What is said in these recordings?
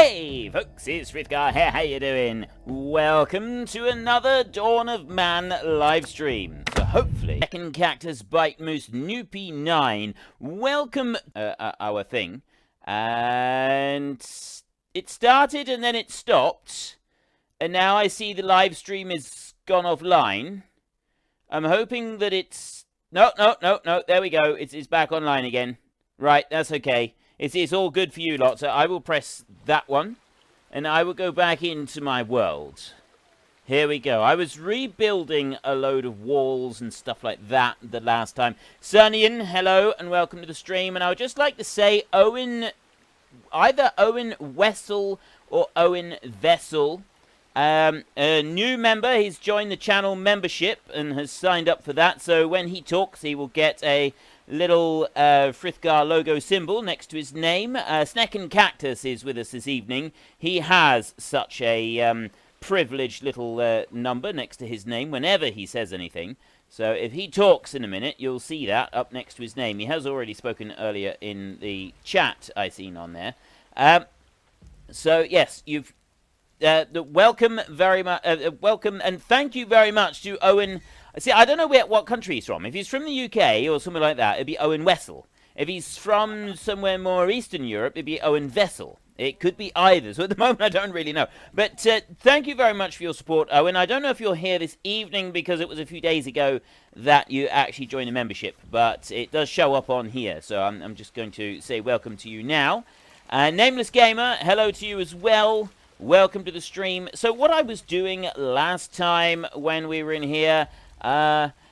Hey folks, it's Frithgar here, how you doing? Welcome to another Dawn of Man livestream. So hopefully, Second Cactus Bite Moose Noopy 9, welcome our thing. And it started and then it stopped. And now I see the livestream is gone offline. I'm hoping that it's... No, there we go, it's back online again. Right, that's okay. It's all good for you lot, so I will press that one, and I will go back into my world. Here we go. I was rebuilding a load of walls and stuff like that the last time. Sunnian, hello, and welcome to the stream. And I would just like to say either Owen Wessel or Owen Vessel, a new member. He's joined the channel membership and has signed up for that. So when he talks, he will get a little Frithgar logo symbol next to his name. Snack and Cactus is with us this evening. He has such a privileged little number next to his name whenever he says anything. So if he talks in a minute, you'll see that up next to his name. He has already spoken earlier in the chat I've seen on there. So yes, you've welcome very much. Welcome and thank you very much to Owen. See, I don't know what country he's from. If he's from the UK or somewhere like that, it'd be Owen Wessel. If he's from somewhere more Eastern Europe, it'd be Owen Vessel. It could be either. So at the moment, I don't really know. But thank you very much for your support, Owen. I don't know if you're here this evening because it was a few days ago that you actually joined a membership. But it does show up on here. So I'm just going to say welcome to you now. Nameless Gamer, hello to you as well. Welcome to the stream. So what I was doing last time when we were in here... El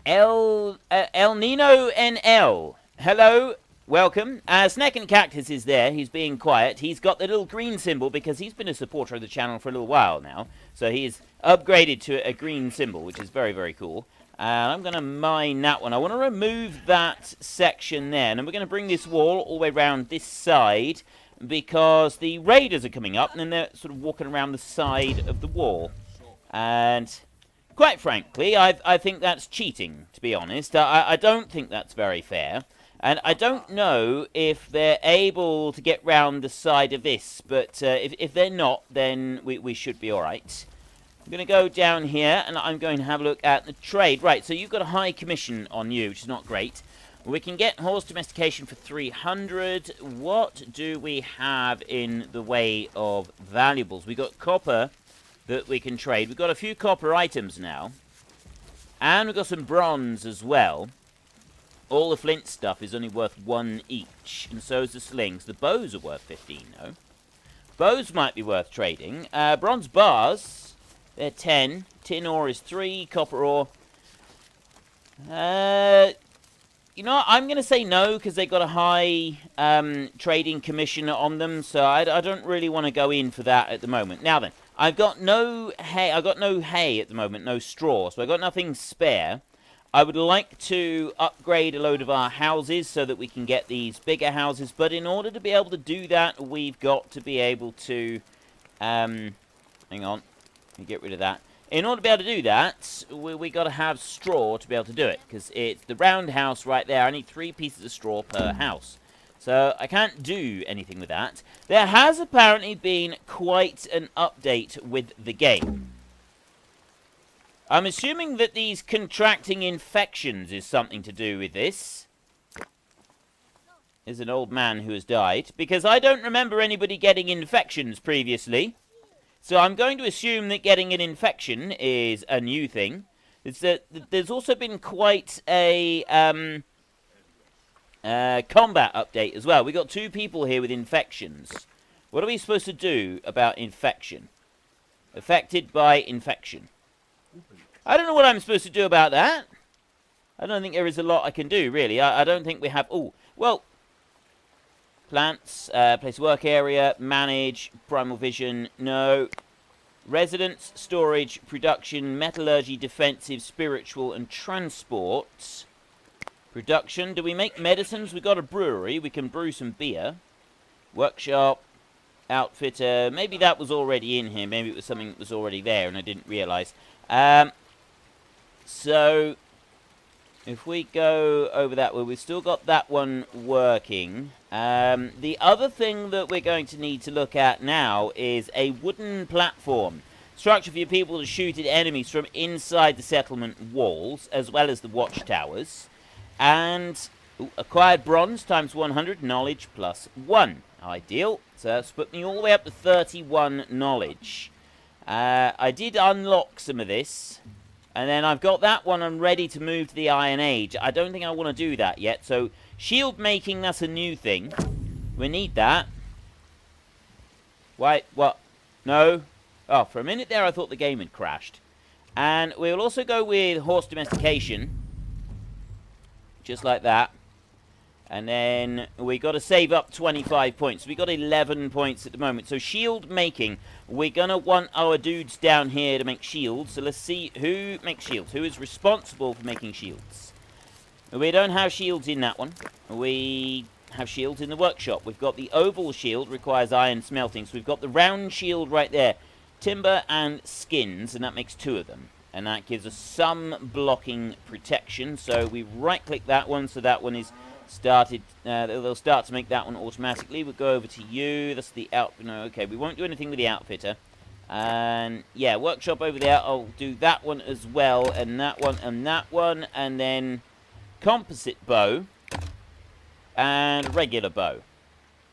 Nino NL. Hello, welcome. Snack and Cactus is there. He's being quiet. He's got the little green symbol because he's been a supporter of the channel for a little while now. So he's upgraded to a green symbol, which is very, very cool. I'm going to mine that one. I want to remove that section there. And then we're going to bring this wall all the way around this side because the raiders are coming up and then they're sort of walking around the side of the wall. And... quite frankly, I think that's cheating, to be honest. I don't think that's very fair. And I don't know if they're able to get round the side of this. But if they're not, then we should be all right. I'm going to go down here, and I'm going to have a look at the trade. Right, so you've got a high commission on you, which is not great. We can get horse domestication for 300. What do we have in the way of valuables? We've got copper that we can trade. We've got a few copper items now. And we've got some bronze as well. All the flint stuff is only worth 1 each. And so is the slings. The bows are worth 15, though. Bows might be worth trading. Bronze bars, they're 10. Tin ore is 3. Copper ore. You know what? I'm going to say no, because they got a high trading commission on them. So I don't really want to go in for that at the moment. Now then. I've got no hay. I've got no hay at the moment, no straw, so I've got nothing spare. I would like to upgrade a load of our houses so that we can get these bigger houses, but in order to be able to do that, we've got to be able to... hang on, let me get rid of that. In order to be able to do that, we got to have straw to be able to do it, because it's the round house right there. I need 3 pieces of straw per house. So I can't do anything with that. There has apparently been quite an update with the game. I'm assuming that these contracting infections is something to do with this. There's an old man who has died. Because I don't remember anybody getting infections previously. So I'm going to assume that getting an infection is a new thing. There's also been quite a... combat update as well. We got 2 people here with infections. What are we supposed to do about infection? Affected by infection. I don't know what I'm supposed to do about that. I don't think there is a lot I can do, really. I don't think we have... oh, well... plants, place work area, manage, primal vision, no. Residence, storage, production, metallurgy, defensive, spiritual, and transport... production. Do we make medicines? We've got a brewery. We can brew some beer. Workshop. Outfitter. Maybe that was already in here. Maybe it was something that was already there and I didn't realise. So, if we go over that way, we've still got that one working. The other thing that we're going to need to look at now is a wooden platform. Structure for your people to shoot at enemies from inside the settlement walls, as well as the watchtowers. And acquired bronze times 100, knowledge plus 1. Ideal. So that's put me all the way up to 31 knowledge. I did unlock some of this. And then I've got that one. I'm ready to move to the Iron Age. I don't think I want to do that yet. So shield making, that's a new thing. We need that. Wait, what? No. Oh, for a minute there I thought the game had crashed. And we'll also go with horse domestication. Just like that. And then we got to save up 25 points. We got 11 points at the moment. So shield making. We're going to want our dudes down here to make shields. So let's see who makes shields. Who is responsible for making shields? We don't have shields in that one. We have shields in the workshop. We've got the oval shield. Requires iron smelting. So we've got the round shield right there. Timber and skins. And that makes 2 of them. And that gives us some blocking protection. So we right-click that one. So that one is started. They'll start to make that one automatically. We'll go over to you. That's the out. No, okay. We won't do anything with the outfitter. And yeah, workshop over there. I'll do that one as well, and that one, and that one, and then composite bow and regular bow.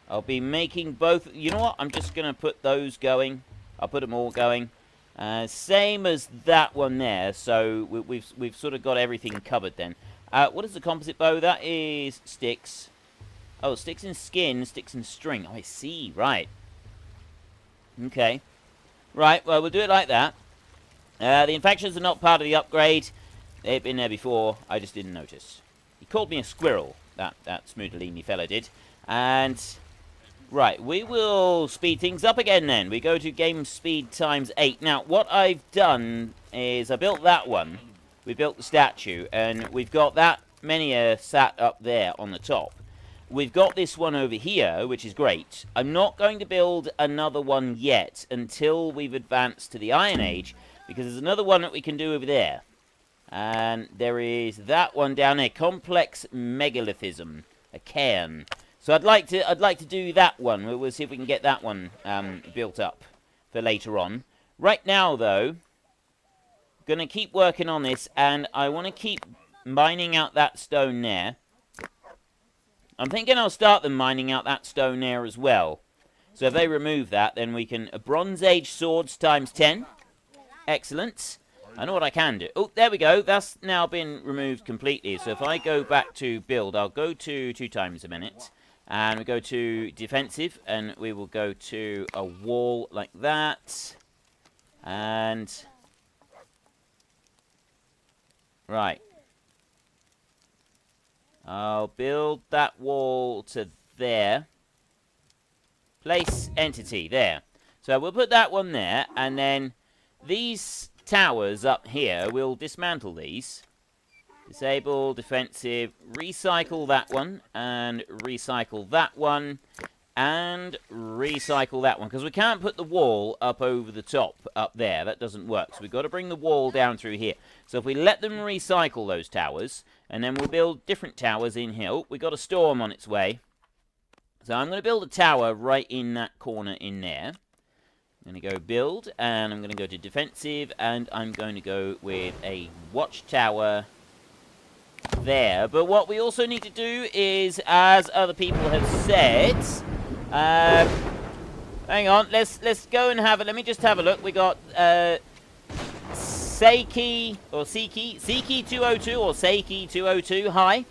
I'll be making both. You know what? I'm just gonna put those going. I'll put them all going. Same as that one there. So we've sort of got everything covered then. What is the composite bow? That is sticks. Oh, sticks and skin, sticks and string. Oh, I see. Right. Okay. Right, well, we'll do it like that. The infections are not part of the upgrade. They've been there before. I just didn't notice. He called me a squirrel. That Smoothilini fella did. And, right, we will speed things up again then. We go to game speed times 8. Now, what I've done is I built that one. We built the statue, and we've got that many sat up there on the top. We've got this one over here, which is great. I'm not going to build another one yet until we've advanced to the Iron Age, because there's another one that we can do over there. And there is that one down there, complex megalithism, a cairn. So I'd like to do that one. We'll see if we can get that one built up for later on. Right now, though, going to keep working on this, and I want to keep mining out that stone there. I'm thinking I'll start them mining out that stone there as well. So if they remove that, then we can... Bronze Age swords times 10. Excellent. I know what I can do. Oh, there we go. That's now been removed completely. So if I go back to build, I'll go to 2 times a minute. And we go to defensive, and we will go to a wall like that. And... right. I'll build that wall to there. Place entity, there. So we'll put that one there, and then these towers up here, we'll dismantle these. Disable, defensive, recycle that one, and recycle that one, and recycle that one. Because we can't put the wall up over the top up there. That doesn't work. So we've got to bring the wall down through here. So if we let them recycle those towers, and then we'll build different towers in here. Oh, we've got a storm on its way. So I'm going to build a tower right in that corner in there. I'm going to go build, and I'm going to go to defensive, and I'm going to go with a watchtower there. But what we also need to do is, as other people have said... hang on, let's go and have it. Let me just have a look. We got Seiki 202 or Seiki 202. Hi,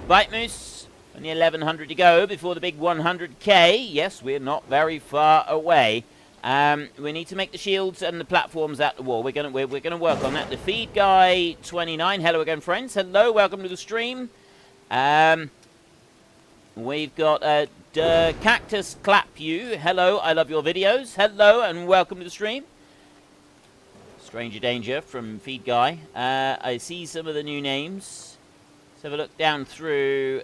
Bite Moose. Only 1100 to go before the big 100k. Yes, we're not very far away. We need to make the shields and the platforms at the wall. We're gonna work on that. The feed guy 29. Hello again, friends. Hello, welcome to the stream. We've got Cactus Clap You. Hello, I love your videos. Hello, and welcome to the stream. Stranger Danger from Feed Guy. I see some of the new names. Let's have a look down through.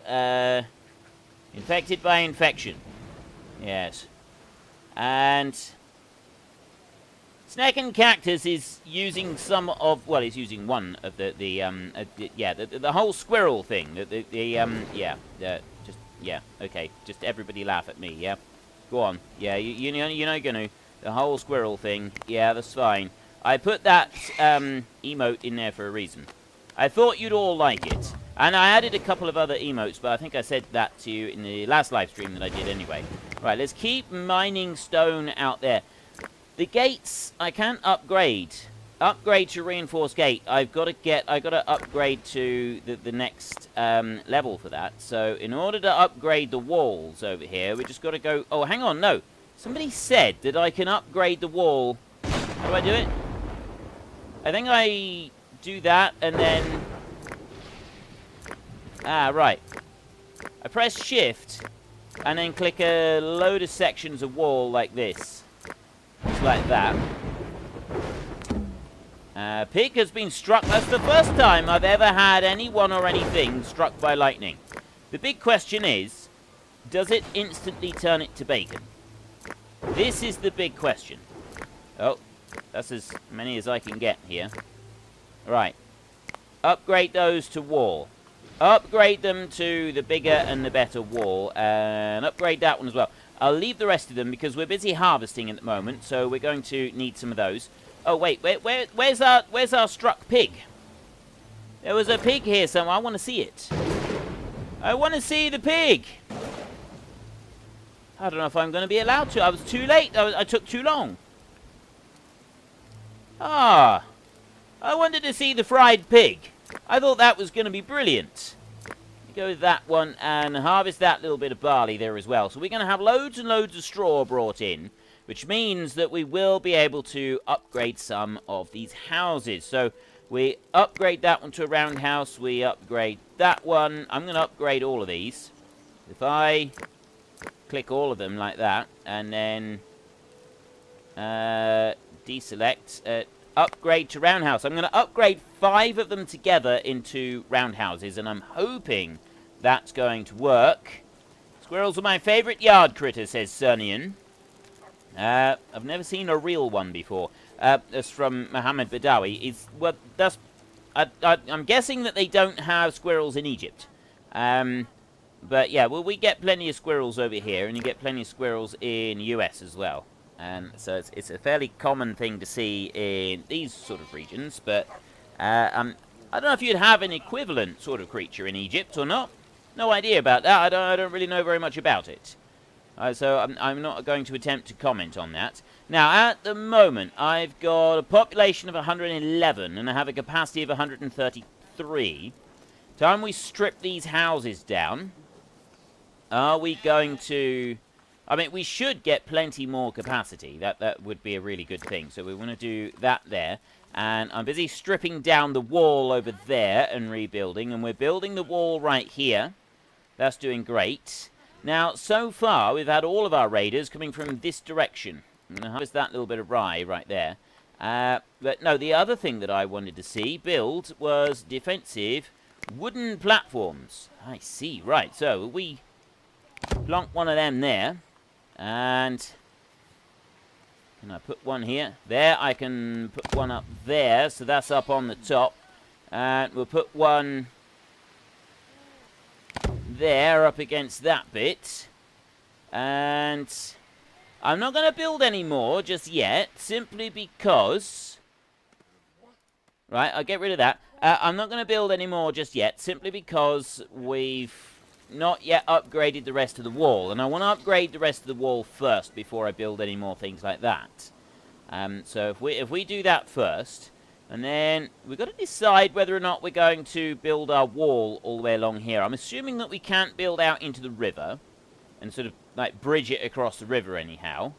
Infected by infection. Yes. And Second Cactus is using some of, well, he's using one of the whole squirrel thing. Okay, just everybody laugh at me, yeah? Go on, yeah, you know, gonna, the whole squirrel thing, yeah, that's fine. I put that, emote in there for a reason. I thought you'd all like it. And I added a couple of other emotes, but I think I said that to you in the last live stream that I did anyway. Right, let's keep mining stone out there. The gates, I can't upgrade. Upgrade to reinforced gate. I've got to upgrade to the next level for that. So in order to upgrade the walls over here, we just got to go. Oh, hang on, no. Somebody said that I can upgrade the wall. How do I do it? I think I do that and then. Ah, right. I press shift and then click a load of sections of wall like this. Just like that. Pig has been struck. That's the first time I've ever had anyone or anything struck by lightning. The big question is, does it instantly turn it to bacon? This is the big question. Oh, that's as many as I can get here. Right. Upgrade those to wall. Upgrade them to the bigger and the better wall. And upgrade that one as well. I'll leave the rest of them because we're busy harvesting at the moment, so we're going to need some of those. Oh wait, where's our struck pig? There was a pig here somewhere. I want to see it. I want to see the pig. I don't know if I'm going to be allowed to. I was too late. I took too long. Ah, I wanted to see the fried pig. I thought that was going to be brilliant. Go with that one and harvest that little bit of barley there as well. So we're going to have loads and loads of straw brought in, which means that we will be able to upgrade some of these houses. So we upgrade that one to a roundhouse. We upgrade that one. I'm going to upgrade all of these. If I click all of them like that and then deselect, upgrade to roundhouse. I'm going to upgrade 5 of them together into roundhouses, and I'm hoping that's going to work. Squirrels are my favourite yard critter, says Cernian. I've never seen a real one before. That's from Mohammed Badawi. I'm guessing that they don't have squirrels in Egypt. But yeah, well, we get plenty of squirrels over here, and you get plenty of squirrels in the US as well. So it's a fairly common thing to see in these sort of regions, but I don't know if you'd have an equivalent sort of creature in Egypt or not. No idea about that. I don't really know very much about it. So I'm not going to attempt to comment on that. Now, at the moment, I've got a population of 111, and I have a capacity of 133. Time we strip these houses down, are we going to... I mean, we should get plenty more capacity. That would be a really good thing. So we want to do that there. And I'm busy stripping down the wall over there and rebuilding. And we're building the wall right here. That's doing great. Now, so far, we've had all of our raiders coming from this direction. I'm going to harvest that little bit of rye right there. But no, the other thing that I wanted to see build was defensive wooden platforms. I see. Right, so we plonk one of them there. And can I put one here? There, I can put one up there. So that's up on the top. And we'll put one there up against that bit. And I'm not going to build any more just yet, simply because... Right, I'll get rid of that. I'm not going to build any more just yet, simply because we've not yet upgraded the rest of the wall. And I want to upgrade the rest of the wall first before I build any more things like that. So if we do that first, and then we've got to decide whether or not we're going to build our wall all the way along here. I'm assuming that we can't build out into the river and sort of like bridge it across the river anyhow,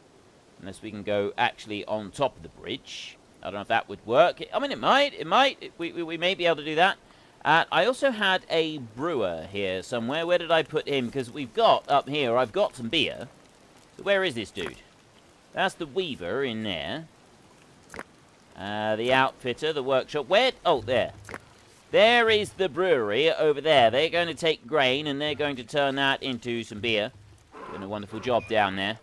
unless we can go actually on top of the bridge. I don't know if that would work. I mean, it might. We may be able to do that. I also had a brewer here somewhere. Where did I put him? Because we've got up here, I've got some beer. So where is this dude? That's the weaver in there. The outfitter, the workshop. Where? Oh, there. There is the brewery over there. They're going to take grain and they're going to turn that into some beer. Doing a wonderful job down there.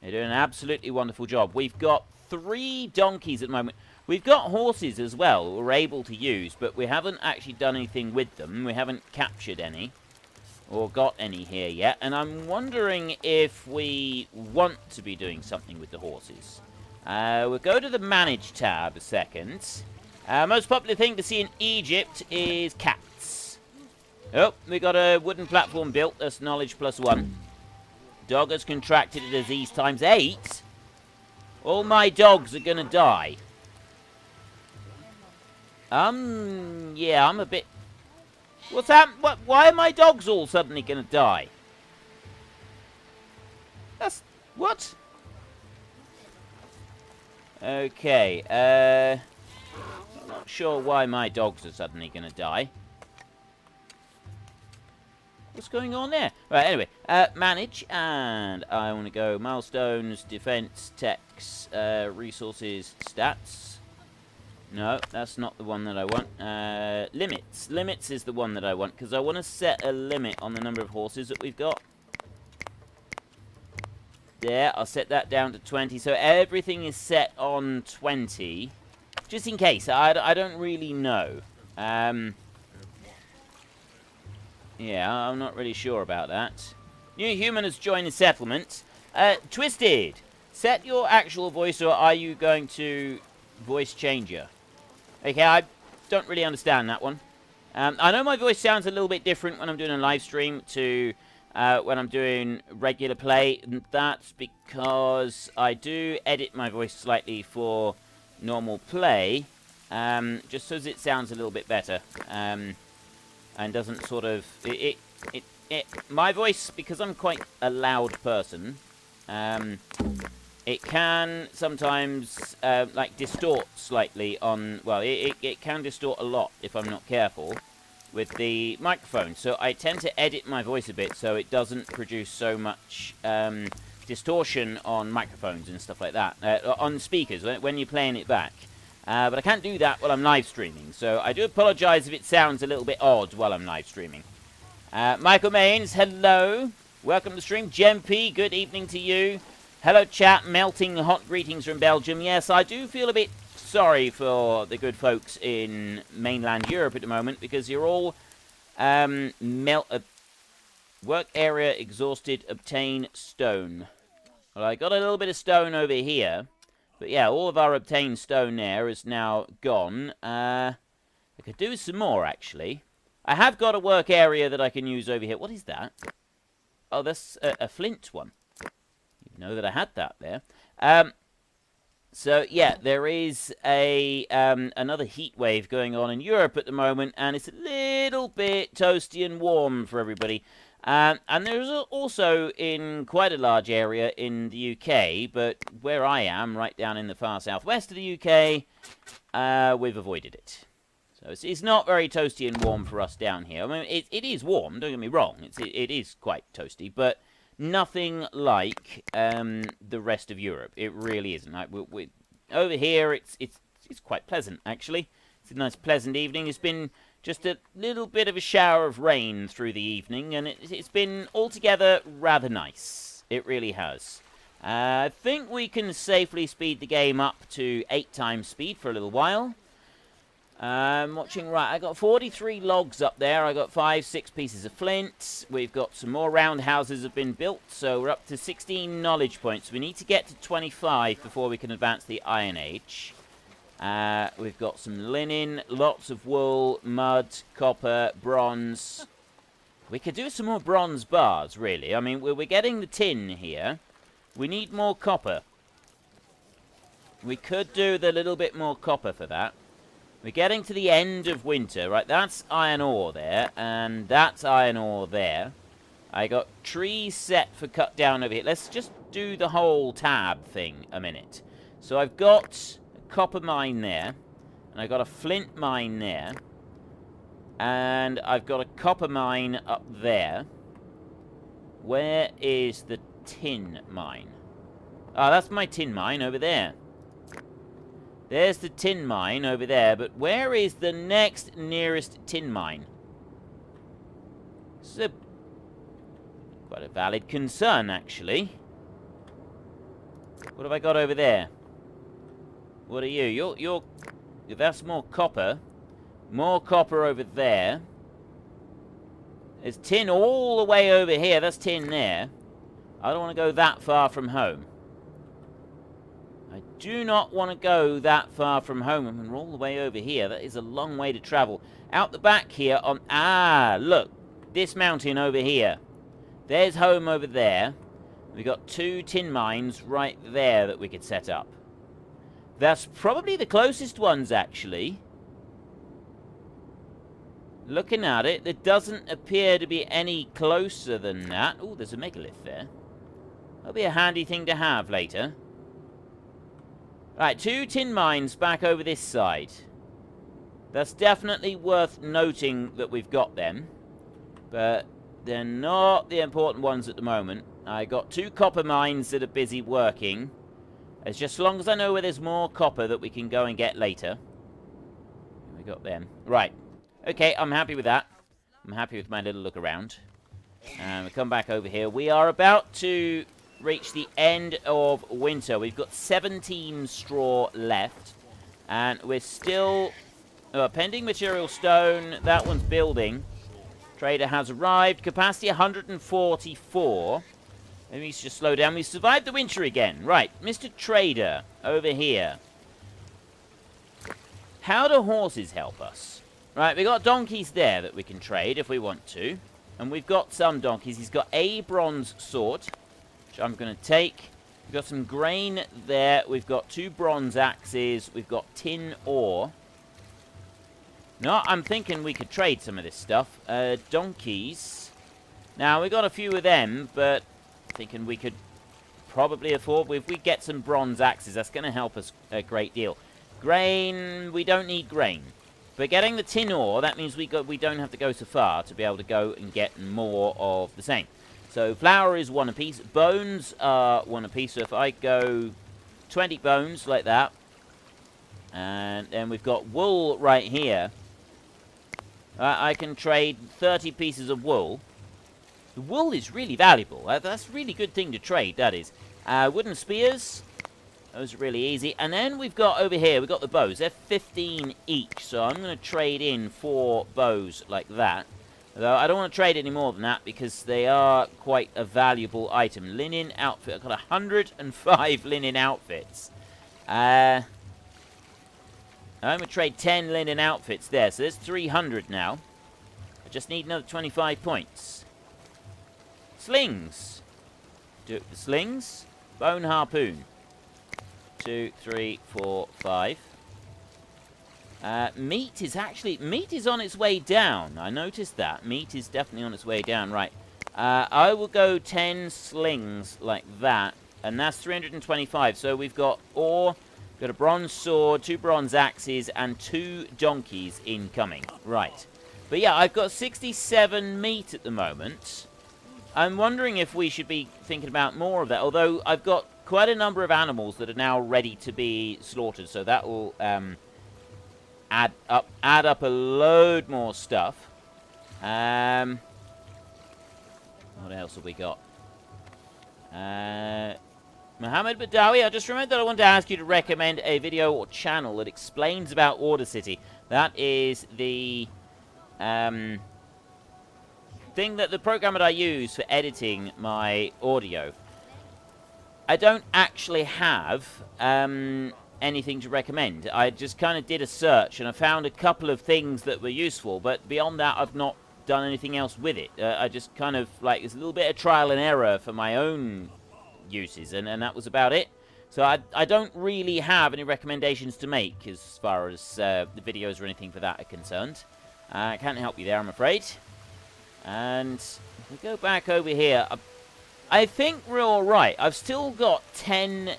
They're doing an absolutely wonderful job. We've got 3 donkeys at the moment. We've got horses as well we're able to use, but we haven't actually done anything with them. We haven't captured any or got any here yet, and I'm wondering if we want to be doing something with the horses. We'll go to the Manage tab a second. Most popular thing to see in Egypt is cats. Oh, we got a wooden platform built. That's knowledge +1. Dog has contracted a disease ×8. All my dogs are gonna die. Yeah, I'm a bit... What's happened? Why are my dogs all suddenly gonna die? That's... What? Okay, I'm not sure why my dogs are suddenly gonna die. What's going on there? Right, anyway, manage, and I want to go milestones, defense, techs, resources, stats. No, that's not the one that I want. Limits. Limits is the one that I want, because I want to set a limit on the number of horses that we've got. There, I'll set that down to 20, so everything is set on 20. Just in case, I don't really know. Yeah, I'm not really sure about that. New human has joined the settlement. Twisted, set your actual voice, or are you going to voice changer? Okay, I don't really understand that one. I know my voice sounds a little bit different when I'm doing a live stream to when I'm doing regular play, and that's because I do edit my voice slightly for normal play, just so it sounds a little bit better. And doesn't sort of... my voice, because I'm quite a loud person, it can sometimes, like, distort slightly on... Well, it can distort a lot if I'm not careful with the microphone. So I tend to edit my voice a bit so it doesn't produce so much distortion on microphones and stuff like that. On speakers, when you're playing it back. But I can't do that while I'm live streaming, so I do apologise if it sounds a little bit odd while I'm live streaming. Michael Mains, hello. Welcome to the stream. Jem P, good evening to you. Hello, chat. Melting hot greetings from Belgium. Yes, I do feel a bit sorry for the good folks in mainland Europe at the moment, because you're all work area exhausted, obtain stone. Well, I got a little bit of stone over here. But yeah, all of our obtained stone there is now gone. I could do some more, actually. I have got a work area that I can use over here. What is that? Oh, that's a flint one. You know that I had that there. So, yeah, there is another heat wave going on in Europe at the moment, and it's a little bit toasty and warm for everybody. And there's also in quite a large area in the UK, but where I am, right down in the far southwest of the UK, we've avoided it. So it's not very toasty and warm for us down here. I mean, it is warm, don't get me wrong. It is quite toasty, but nothing like the rest of Europe. It really isn't. Like, over here, it's quite pleasant, actually. It's a nice, pleasant evening. It's been... just a little bit of a shower of rain through the evening, and it's been altogether rather nice. It really has. I think we can safely speed the game up to 8 times speed for a little while. I'm watching, right, I got 43 logs up there. I got 6 pieces of flint. We've got some more roundhouses have been built, so we're up to 16 knowledge points. We need to get to 25 before we can advance the Iron Age. We've got some linen, lots of wool, mud, copper, bronze. We could do some more bronze bars, really. I mean, we're getting the tin here. We need more copper. We could do the little bit more copper for that. We're getting to the end of winter, right? That's iron ore there, and that's iron ore there. I got trees set for cut down over here. Let's just do the whole tab thing a minute. So I've got... copper mine there, and I've got a flint mine there, and I've got a copper mine up there. Where is the tin mine? Oh, that's my tin mine over there. There's the tin mine over there, but where is the next nearest tin mine? This is quite a valid concern, actually. What have I got over there? What are you? You're... That's more copper. More copper over there. There's tin all the way over here. That's tin there. I don't want to go that far from home. I do not want to go that far from home. I mean, we're all the way over here. That is a long way to travel. Out the back here on... Ah, look. This mountain over here. There's home over there. We've got 2 tin mines right there that we could set up. That's probably the closest ones, actually. Looking at it, there doesn't appear to be any closer than that. Oh, there's a megalith there. That'll be a handy thing to have later. Right, 2 tin mines back over this side. That's definitely worth noting that we've got them. But they're not the important ones at the moment. I got 2 copper mines that are busy working. As just as long as I know where there's more copper that we can go and get later. We got them. Right. Okay, I'm happy with that. I'm happy with my little look around. And we come back over here. We are about to reach the end of winter. We've got 17 straw left. And we're still... pending material stone. That one's building. Trader has arrived. Capacity 144. Let me just slow down. We survived the winter again. Right, Mr. Trader, over here. How do horses help us? Right, we got donkeys there that we can trade if we want to. And we've got some donkeys. He's got a bronze sword, which I'm going to take. We've got some grain there. We've got 2 bronze axes. We've got tin ore. No, I'm thinking we could trade some of this stuff. Donkeys. Now, we got a few of them, but thinking we could probably afford... If we get some bronze axes, that's going to help us a great deal. Grain, we don't need grain. But getting the tin ore, that means we don't have to go so far to be able to go and get more of the same. So flour is 1 apiece. Bones are 1 apiece. So if I go 20 bones like that, and then we've got wool right here, I can trade 30 pieces of wool. The wool is really valuable. That's a really good thing to trade, that is. Wooden spears. Those are really easy. And then we've got over here, we've got the bows. They're 15 each. So I'm going to trade in 4 bows like that. Although I don't want to trade any more than that because they are quite a valuable item. Linen outfit. I've got 105 linen outfits. I'm going to trade 10 linen outfits there. So there's 300 now. I just need another 25 points. Slings. Do it for slings. Bone harpoon. 2, 3, 4, 5. Meat is on its way down. I noticed that. Meat is definitely on its way down. Right. I will go 10 slings like that. And that's 325. So we've got ore, got a bronze sword, 2 bronze axes, and 2 donkeys incoming. Right. But yeah, I've got 67 meat at the moment. I'm wondering if we should be thinking about more of that. Although I've got quite a number of animals that are now ready to be slaughtered, so that will add up a load more stuff. What else have we got? Mohammed Badawi, I just remembered that I wanted to ask you to recommend a video or channel that explains about Order City. That is the thing that the program that I use for editing my audio. I don't actually have anything to recommend. I just kind of did a search and I found a couple of things that were useful, but beyond that I've not done anything else with it. I just kind of, like, it's a little bit of trial and error for my own uses, and that was about it. So I don't really have any recommendations to make as far as the videos or anything for that are concerned. I can't help you there, I'm afraid. And if we go back over here, I think we're alright. I've still got 10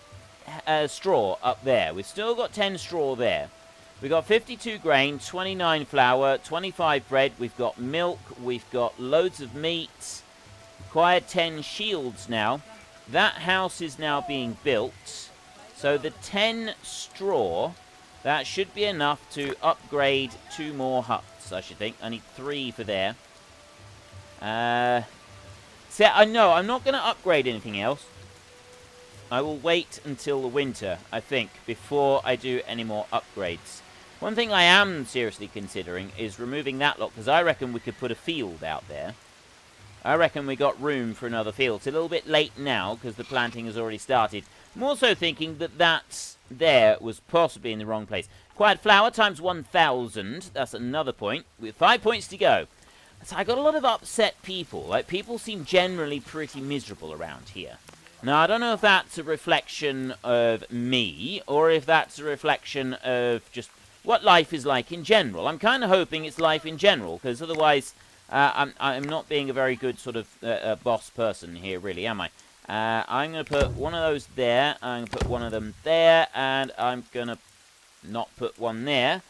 straw up there. We've still got 10 straw there. We've got 52 grain, 29 flour, 25 bread. We've got milk. We've got loads of meat. Acquired 10 shields now. That house is now being built. So the 10 straw, that should be enough to upgrade 2 more huts, I should think. I need 3 for there. So I know I'm not going to upgrade anything else. I will wait until the winter, I think, before I do any more upgrades. One thing I am seriously considering is removing that lot, because I reckon we could put a field out there. I reckon we got room for another field. It's a little bit late now, because the planting has already started. I'm also thinking that that's there was possibly in the wrong place. Quiet flower times 1,000. That's another point, with 5 points to go. So I got a lot of upset people. Like, people seem generally pretty miserable around here. Now, I don't know if that's a reflection of me, or if that's a reflection of just what life is like in general. I'm kind of hoping it's life in general, because otherwise I'm not being a very good sort of boss person here, really, am I? I'm going to put one of those there, I'm going to put one of them there, and I'm going to not put one there.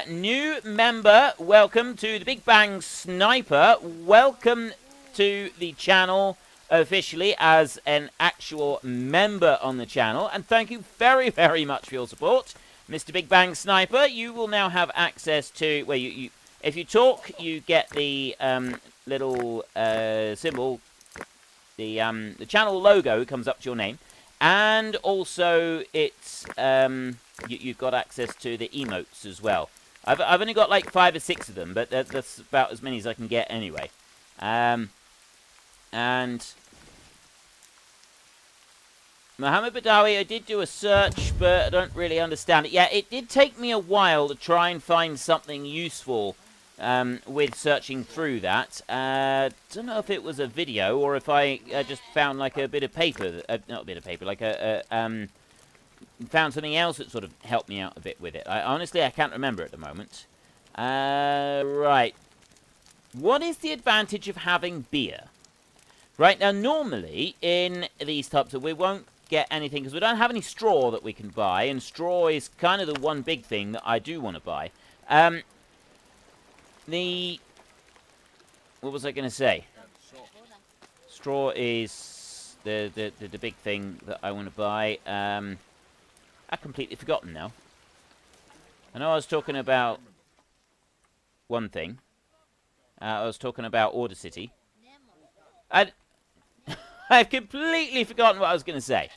New member, welcome to the Big Bang Sniper. Welcome to the channel officially as an actual member on the channel. And thank you very, very much for your support. Mr. Big Bang Sniper, you will now have access to... Well, if you talk, you get the little symbol. The channel logo comes up to your name. And also, it's... you've got access to the emotes as well. I've only got like 5 or 6 of them, but that's about as many as I can get anyway. And Mohammed Badawi, I did do a search, but I don't really understand it. Yeah, it did take me a while to try and find something useful with searching through that. Don't know if it was a video or if I just found like a bit of paper. Not a bit of paper, like found something else that sort of helped me out a bit with it. Honestly, I can't remember at the moment. Right. What is the advantage of having beer? Right, now normally in these types of... We won't get anything because we don't have any straw that we can buy. And straw is kind of the one big thing that I do want to buy. What was I going to say? Straw is the big thing that I want to buy. I've completely forgotten now. I know I was talking about one thing. I was talking about Order City. I've completely forgotten what I was going to say.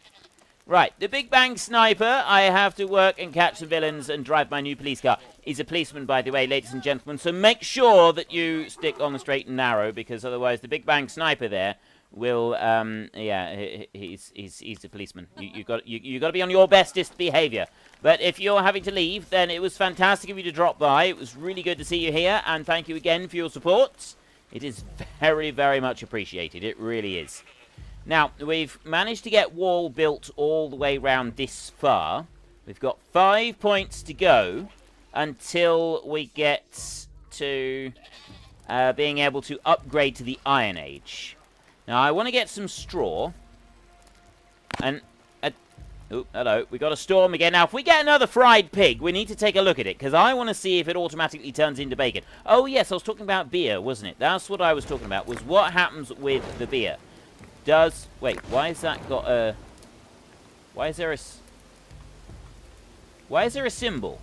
Right, the Big Bang Sniper. I have to work and catch some villains and drive my new police car. He's a policeman, by the way, ladies and gentlemen. So make sure that you stick on the straight and narrow, because otherwise the Big Bang Sniper there will, yeah, he's a policeman. You got to be on your bestest behaviour. But if you're having to leave, then it was fantastic of you to drop by. It was really good to see you here, and thank you again for your support. It is very, very much appreciated. It really is. Now, we've managed to get wall built all the way round this far. We've got 5 points to go until we get to being able to upgrade to the Iron Age. Now, I want to get some straw. And... oh, hello. We got a storm again. Now, if we get another fried pig, we need to take a look at it, because I want to see if it automatically turns into bacon. Oh, yes, I was talking about beer, wasn't it? That's what I was talking about, was what happens with the beer. Wait, why has that got a... Why is there a symbol?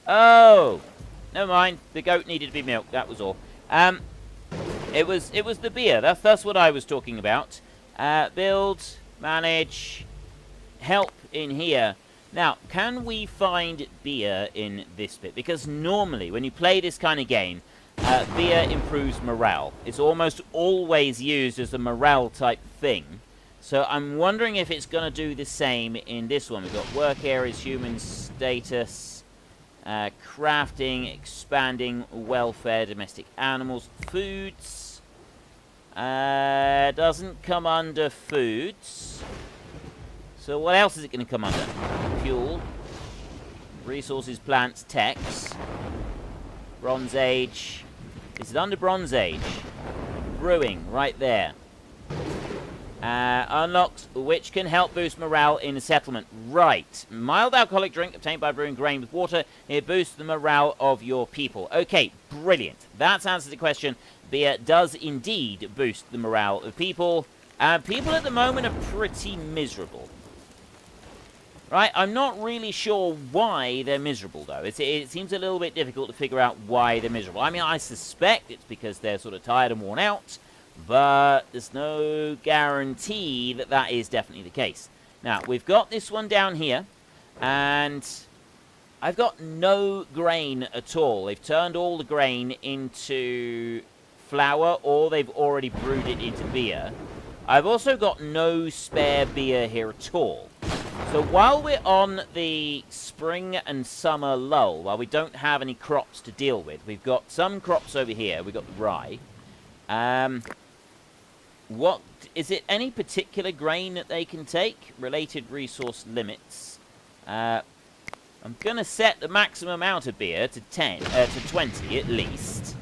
Oh! Never mind. The goat needed to be milked. That was all. It was the beer. That's what I was talking about. Build, manage, help in here. Now, can we find beer in this bit? Because normally, when you play this kind of game, beer improves morale. It's almost always used as a morale type thing. So I'm wondering if it's going to do the same in this one. We've got work areas, human status, crafting, expanding, welfare, domestic animals, foods. Doesn't come under foods. So what else is it going to come under? Fuel, resources, plants, techs, Bronze Age. Is it under Bronze Age? Brewing, right there. Unlocked, which can help boost morale in a settlement. Right. Mild alcoholic drink obtained by brewing grain with water. It boosts the morale of your people. Okay, brilliant. That's answered the question. Beer does indeed boost the morale of people. People at the moment are pretty miserable. Right, I'm not really sure why they're miserable, though. It seems a little bit difficult to figure out why they're miserable. I mean, I suspect it's because they're sort of tired and worn out. but there's no guarantee that that is definitely the case. Now, we've got this one down here, and I've got no grain at all. They've turned all the grain into flour, or they've already brewed it into beer. I've also got no spare beer here at all. So while we're on the spring and summer lull, while we don't have any crops to deal with, we've got some crops over here. We've got the rye. What is it? Any particular grain that they can take? Related resource limits. I'm gonna set the maximum amount of beer to 20 at least.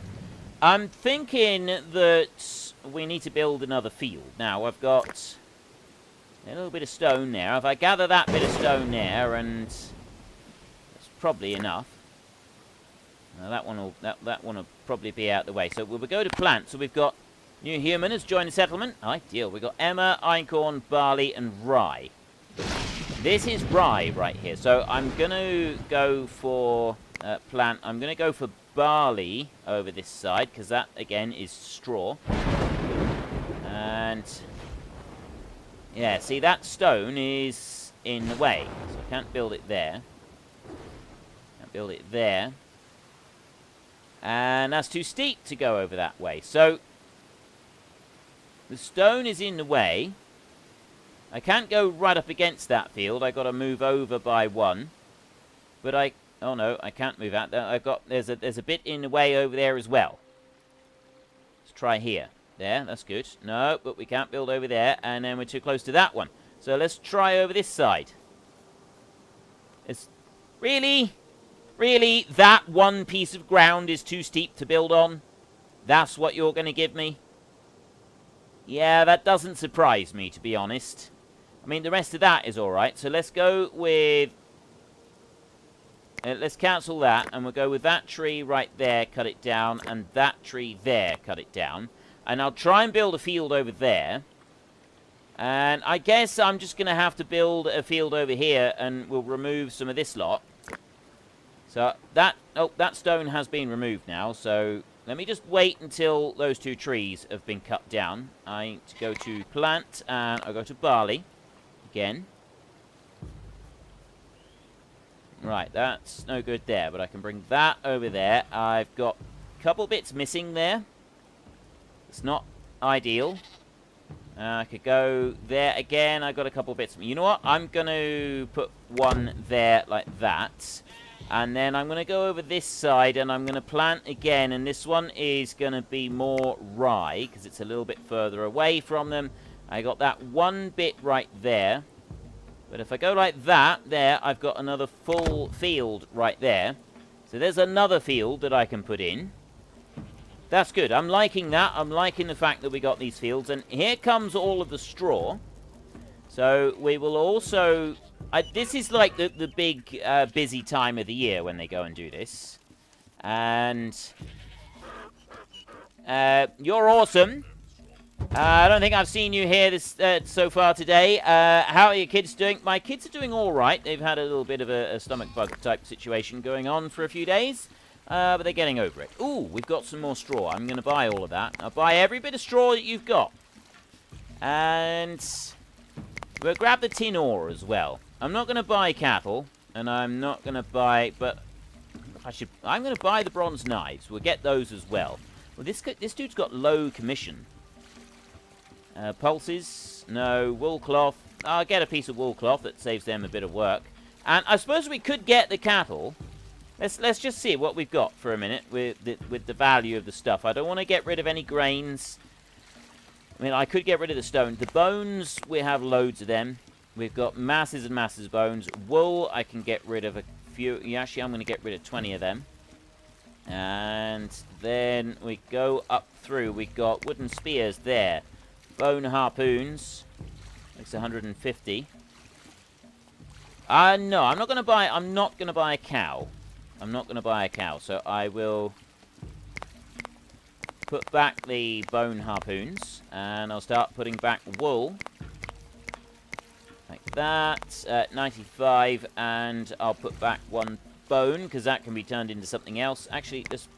I'm thinking that we need to build another field. Now I've got a little bit of stone there. If I gather that bit of stone there, and that's probably enough. Now that one will probably be out of the way. So we'll go to plant. So we've got new human has joined the settlement. Ideal. We've got emmer, einkorn, barley, and rye. This is rye right here. So I'm gonna go for plant. I'm gonna go for barley over this side because that again is straw. And yeah, see, that stone is in the way, so I can't build it there. Can't build it there. And that's too steep to go over that way. So the stone is in the way. I can't go right up against that field. I got to move over by one. But oh no, I can't move out. There's a bit in the way over there as well. Let's try here. There, that's good. No, but we can't build over there, and then we're too close to that one. So let's try over this side. It's really, that one piece of ground is too steep to build on? That's what you're going to give me? Yeah, that doesn't surprise me, to be honest. I mean, the rest of that is alright, so let's go with... let's cancel that, and we'll go with that tree right there, cut it down, and that tree there, cut it down. And I'll try and build a field over there. And I guess I'm just going to have to build a field over here, and we'll remove some of this lot. So that stone has been removed now, so let me just wait until those two trees have been cut down. I need to go to plant, and I'll go to barley again. Right, that's no good there, but I can bring that over there. I've got a couple bits missing there. It's not ideal. I could go there again. I got a couple bits. You know what? I'm going to put one there like that. And then I'm going to go over this side and I'm going to plant again. And this one is going to be more rye because it's a little bit further away from them. I got that one bit right there. But if I go like that, there, I've got another full field right there. So there's another field that I can put in. That's good. I'm liking that. I'm liking the fact that we got these fields. And here comes all of the straw. So we will also... this is like the big busy time of the year when they go and do this. And... you're awesome. I don't think I've seen you here so far today. How are your kids doing? My kids are doing all right. They've had a little bit of a stomach bug type situation going on for a few days. But they're getting over it. Ooh, we've got some more straw. I'm going to buy all of that. I'll buy every bit of straw that you've got. And we'll grab the tin ore as well. I'm not going to buy cattle. And I'm not going to buy... But I'm going to buy the bronze knives. We'll get those as well. Well, this dude's got low commission. Pulses. No. Wool cloth. I'll get a piece of wool cloth. That saves them a bit of work. And I suppose we could get the cattle... Let's just see what we've got for a minute with the value of the stuff. I don't want to get rid of any grains. I mean, I could get rid of the stone. The bones, we have loads of them. We've got masses and masses of bones. Wool, I can get rid of a few. Actually, I'm going to get rid of 20 of them. And then we go up through. We've got wooden spears there. Bone harpoons. Makes 150. No, I'm not going to buy a cow. I'm not going to buy a cow, so I will put back the bone harpoons, and I'll start putting back wool, like that, 95, and I'll put back one bone, because that can be turned into something else. Actually, let's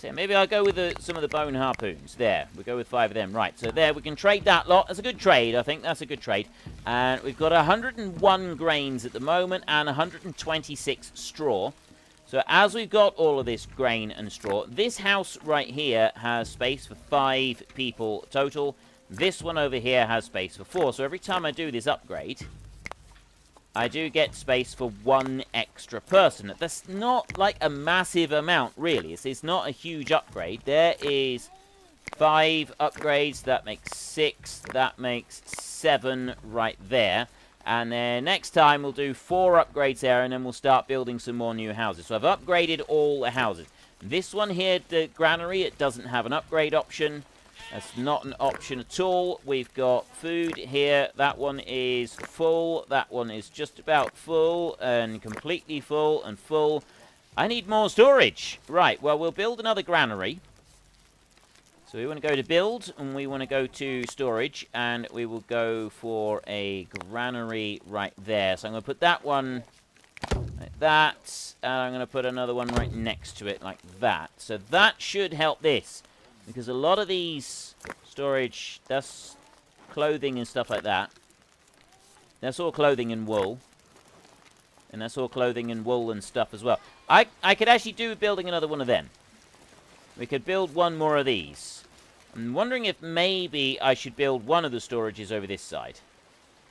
So maybe I'll go with some of the bone harpoons. There, we'll go with 5 of them. Right, so there, we can trade that lot. That's a good trade, I think. That's a good trade. And we've got 101 grains at the moment and 126 straw. So as we've got all of this grain and straw, this house right here has space for 5 people total. This one over here has space for 4. So every time I do this upgrade, I do get space for 1 extra person. That's not like a massive amount, really. It's not a huge upgrade. There is 5 upgrades. That makes 6. That makes 7 right there. And then next time we'll do 4 upgrades there, and then we'll start building some more new houses. So I've upgraded all the houses. This one here, the granary, it doesn't have an upgrade option. That's not an option at all. We've got food here. That one is full. That one is just about full and completely full and full. I need more storage. Right, well, we'll build another granary. So we want to go to build, and we want to go to storage, and we will go for a granary right there. So I'm going to put that one like that, and I'm going to put another one right next to it like that. So that should help this, because a lot of these storage, that's clothing and stuff like that. That's all clothing and wool. And that's all clothing and wool and stuff as well. I could actually do building another one of them. We could build one more of these. I'm wondering if maybe I should build one of the storages over this side.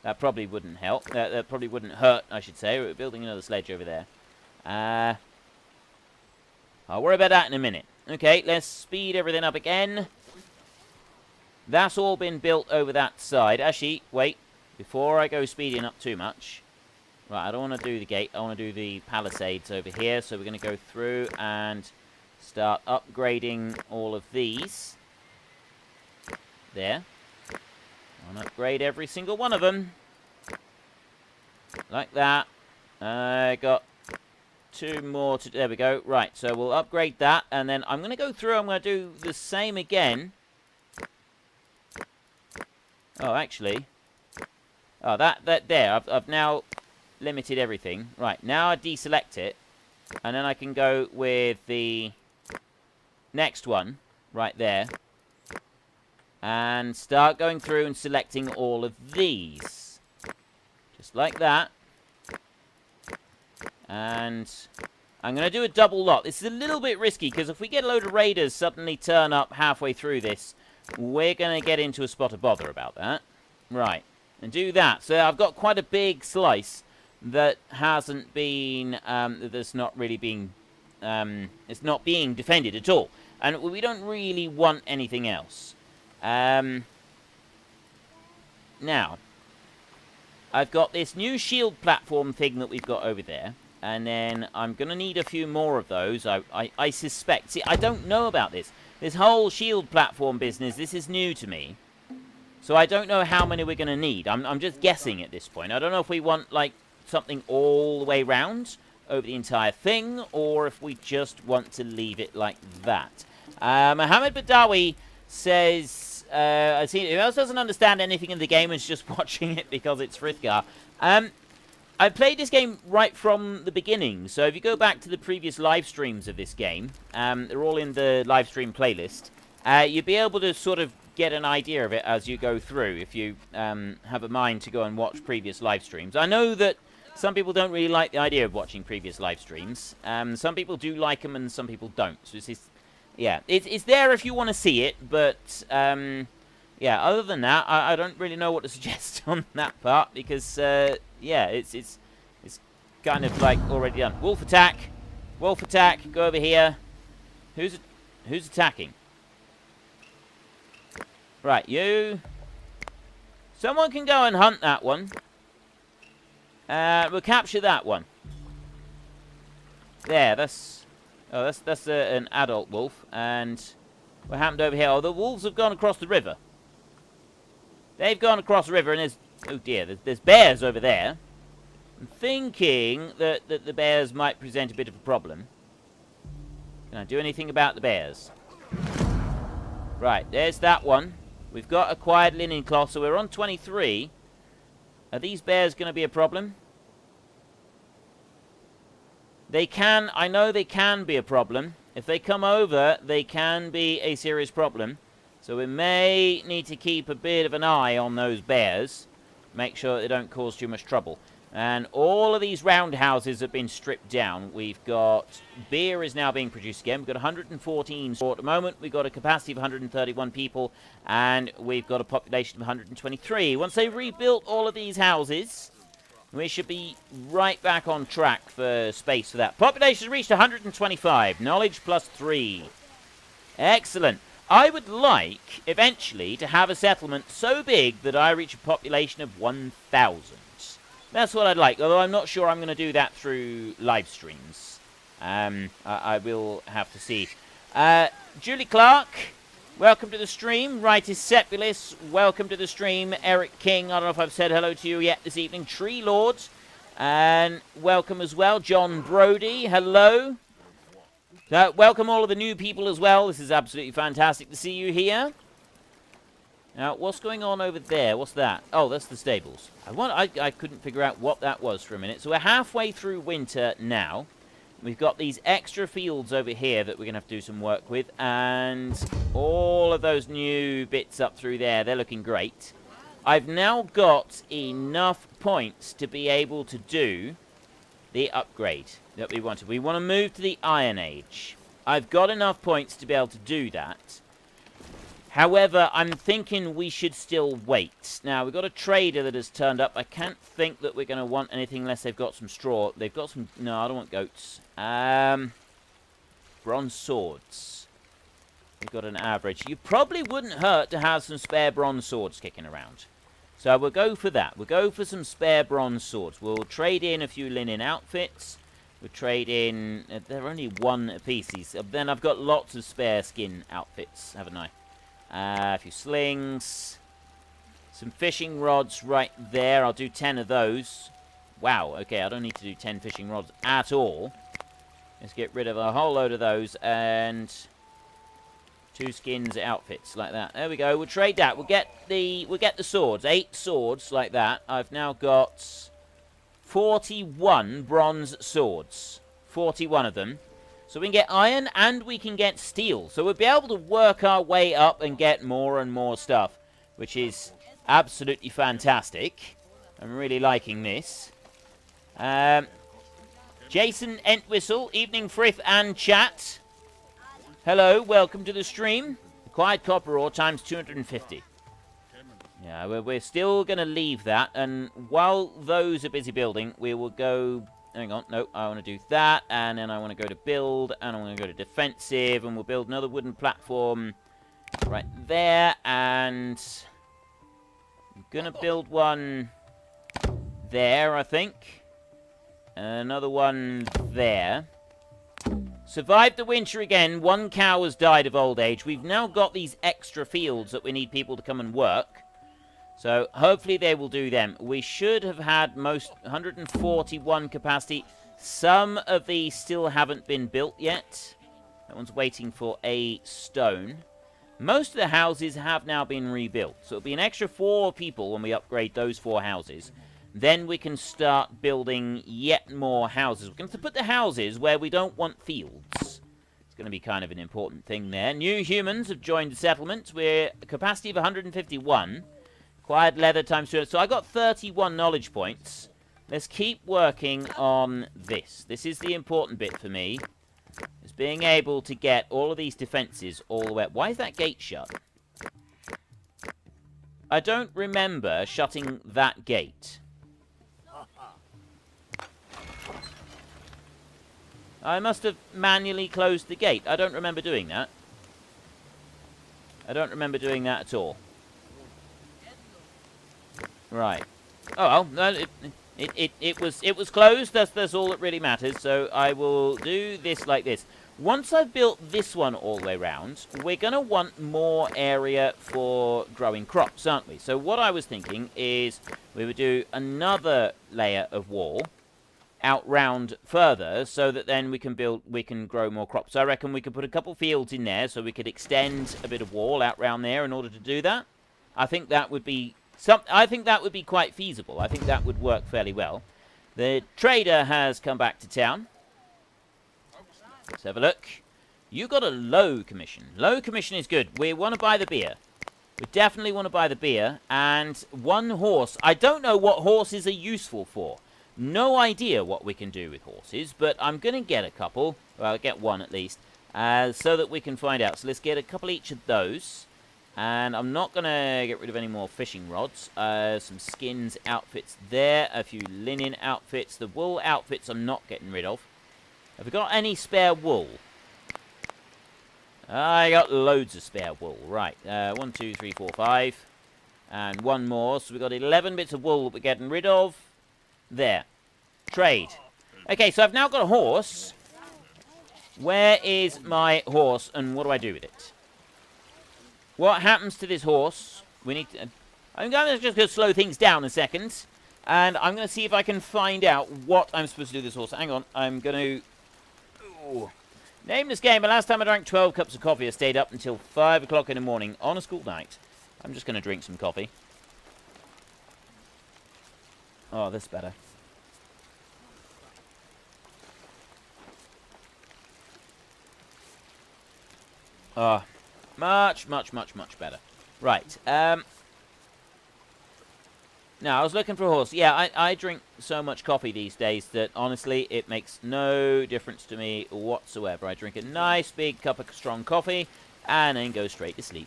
That probably wouldn't help. That probably wouldn't hurt, I should say. We're building another sledge over there. I'll worry about that in a minute. Okay, let's speed everything up again. That's all been built over that side. Actually, wait. Before I go speeding up too much. Right, I don't want to do the gate. I want to do the palisades over here. So we're going to go through and start upgrading all of these. There. I'll upgrade every single one of them. Like that. I got 2 more to... There we go. Right, so we'll upgrade that. And then I'm going to go through. I'm going to do the same again. Oh, actually. Oh, that there. I've now limited everything. Right, now I deselect it. And then I can go with the next one. Right there. And start going through and selecting all of these. Just like that. And I'm going to do a double lot. This is a little bit risky, because if we get a load of raiders suddenly turn up halfway through this, we're going to get into a spot of bother about that. Right. And do that. So I've got quite a big slice that hasn't been, that's not really being, it's not being defended at all. And we don't really want anything else. Now, I've got this new shield platform thing that we've got over there, and then I'm going to need a few more of those, I suspect. See, I don't know about this. This whole shield platform business, this is new to me. So I don't know how many we're going to need. I'm just guessing at this point. I don't know if we want, like, something all the way round over the entire thing, or if we just want to leave it like that. Mohammed Badawi says... I see. Who else doesn't understand anything in the game and is just watching it because it's Frithgar? I played this game right from the beginning. So if you go back to the previous live streams of this game, they're all in the live stream playlist. You'll be able to sort of get an idea of it as you go through if you have a mind to go and watch previous live streams. I know that some people don't really like the idea of watching previous live streams. Some people do like them and some people don't. So yeah, it's there if you want to see it, but, yeah, other than that, I don't really know what to suggest on that part, because, yeah, it's kind of, like, already done. Wolf attack, go over here. Who's attacking? Right, you. Someone can go and hunt that one. We'll capture that one. There, that's an adult wolf. And what happened over here? Oh, the wolves have gone across the river. They've gone across the river, and there's... Oh, dear. There's bears over there. I'm thinking that the bears might present a bit of a problem. Can I do anything about the bears? Right, there's that one. We've got acquired linen cloth, so we're on 23. Are these bears going to be a problem? They can, I know they can be a problem. If they come over, they can be a serious problem. So we may need to keep a bit of an eye on those bears. Make sure they don't cause too much trouble. And all of these roundhouses have been stripped down. We've got... beer is now being produced again. We've got 114 at the moment. We've got a capacity of 131 people. And we've got a population of 123. Once they rebuilt all of these houses, we should be right back on track for space for that. Population reached 125. Knowledge plus 3. Excellent. I would like, eventually, to have a settlement so big that I reach a population of 1,000. That's what I'd like, although I'm not sure I'm going to do that through live streams. I will have to see. Julie Clark, welcome to the stream. Rightis Sepulis, welcome to the stream. Eric King, I don't know if I've said hello to you yet this evening. Tree Lords, and welcome as well. John Brody, hello. Welcome all of the new people as well. This is absolutely fantastic to see you here. Now, what's going on over there? What's that? Oh, that's the stables. I couldn't figure out what that was for a minute. So we're halfway through winter now. We've got these extra fields over here that we're going to have to do some work with. And all of those new bits up through there, they're looking great. I've now got enough points to be able to do the upgrade that we wanted. We want to move to the Iron Age. I've got enough points to be able to do that. However, I'm thinking we should still wait. Now, we've got a trader that has turned up. I can't think that we're going to want anything unless they've got some straw. They've got some... no, I don't want goats. Bronze swords. We've got an average. You probably wouldn't hurt to have some spare bronze swords kicking around. So we'll go for that. We'll go for some spare bronze swords. We'll trade in a few linen outfits. We'll trade in... they're only one apiece. Then I've got lots of spare skin outfits, haven't I? A few slings. Some fishing rods right there. I'll do 10 of those. Wow, okay, I don't need to do 10 fishing rods at all. Let's get rid of a whole load of those. And 2 skins outfits like that. There we go. We'll trade that. We'll get the swords. 8 swords like that. I've now got 41 bronze swords. 41 of them. So we can get iron and we can get steel. So we'll be able to work our way up and get more and more stuff, which is absolutely fantastic. I'm really liking this. Jason Entwistle, evening Frith and chat. Hello, welcome to the stream. Acquired copper ore times 250. Yeah, we're still going to leave that. And while those are busy building, we will go... hang on, no, I want to do that, and then I want to go to build, and I want to go to defensive, and we'll build another wooden platform right there, and I'm going to build one there, I think, and another one there. Survived the winter again. 1 cow has died of old age. We've now got these extra fields that we need people to come and work. So, hopefully they will do them. We should have had most 141 capacity. Some of these still haven't been built yet. That one's waiting for a stone. Most of the houses have now been rebuilt. So, it'll be an extra 4 people when we upgrade those 4 houses. Then we can start building yet more houses. We're going to put the houses where we don't want fields. It's going to be kind of an important thing there. New humans have joined the settlement. We're a capacity of 151. Acquired leather times 2. So I got 31 knowledge points. Let's keep working on this. This is the important bit for me. Is being able to get all of these defenses all the way up. Why is that gate shut? I don't remember shutting that gate. I must have manually closed the gate. I don't remember doing that. I don't remember doing that at all. Right. Oh well, no, it was closed. That's all that really matters. So I will do this like this. Once I've built this one all the way around, we're going to want more area for growing crops, aren't we? So what I was thinking is we would do another layer of wall out round further, so that then we can grow more crops. So I reckon we could put a couple fields in there, so we could extend a bit of wall out round there in order to do that. I think that would be quite feasible. I think that would work fairly well. The trader has come back to town. Let's have a look. You got a low commission. Low commission is good. We want to buy the beer. We definitely want to buy the beer. And 1 horse. I don't know what horses are useful for. No idea what we can do with horses. But I'm going to get a couple. Well, I'll get 1 at least. So that we can find out. So let's get a couple each of those. And I'm not going to get rid of any more fishing rods. Some skins outfits there. A few linen outfits. The wool outfits I'm not getting rid of. Have we got any spare wool? I got loads of spare wool. Right. 1, 2, 3, 4, 5. And 1 more. So we've got 11 bits of wool that we're getting rid of. There. Trade. Okay, so I've now got a horse. Where is my horse and what do I do with it? What happens to this horse? We need to... I'm just going to slow things down a second. And I'm going to see if I can find out what I'm supposed to do with this horse. Hang on. I'm going to... Ooh. Name this game. The last time I drank 12 cups of coffee, I stayed up until 5 o'clock in the morning on a school night. I'm just going to drink some coffee. Oh, this is better. Oh, much, much, much, much better. Right. Now, I was looking for a horse. Yeah, I drink so much coffee these days that, honestly, it makes no difference to me whatsoever. I drink a nice big cup of strong coffee and then go straight to sleep.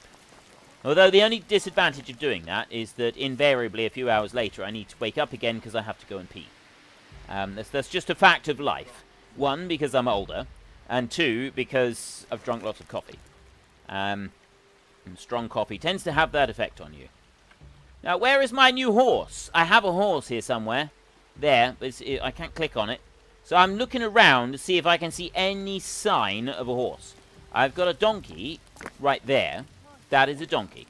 Although the only disadvantage of doing that is that invariably a few hours later I need to wake up again because I have to go and pee. That's just a fact of life. 1, because I'm older, and 2, because I've drunk lots of coffee. And strong coffee tends to have that effect on you. Now, where is my new horse? I have a horse here somewhere. There, but I can't click on it. So I'm looking around to see if I can see any sign of a horse. I've got a donkey right there. That is a donkey.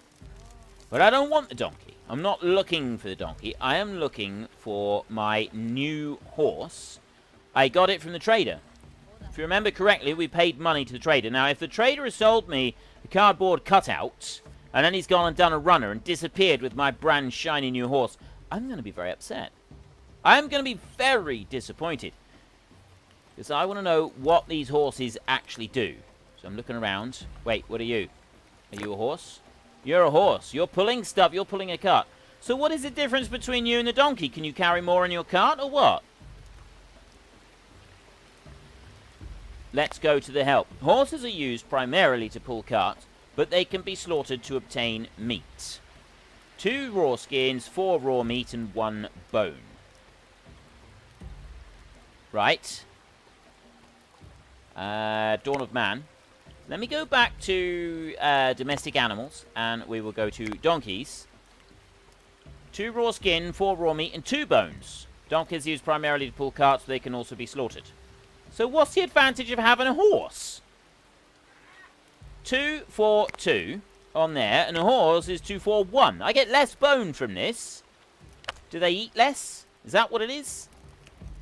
But I don't want the donkey. I'm not looking for the donkey. I am looking for my new horse. I got it from the trader. If you remember correctly, we paid money to the trader. Now, if the trader has sold me a cardboard cutout... and then he's gone and done a runner and disappeared with my brand shiny new horse, I'm going to be very upset. I'm going to be very disappointed. Because I want to know what these horses actually do. So I'm looking around. Wait, what are you? Are you a horse? You're a horse. You're pulling stuff. You're pulling a cart. So what is the difference between you and the donkey? Can you carry more in your cart or what? Let's go to the help. Horses are used primarily to pull carts, but they can be slaughtered to obtain meat. 2 raw skins, 4 raw meat, and 1 bone. Right. Dawn of Man. Let me go back to domestic animals, and we will go to donkeys. 2 raw skin, 4 raw meat, and 2 bones. Donkeys are used primarily to pull carts, but they can also be slaughtered. So what's the advantage of having a horse? 2, 4, 2 on there, and a horse is 2, 4, 1. I get less bone from this. Do they eat less? Is that what it is?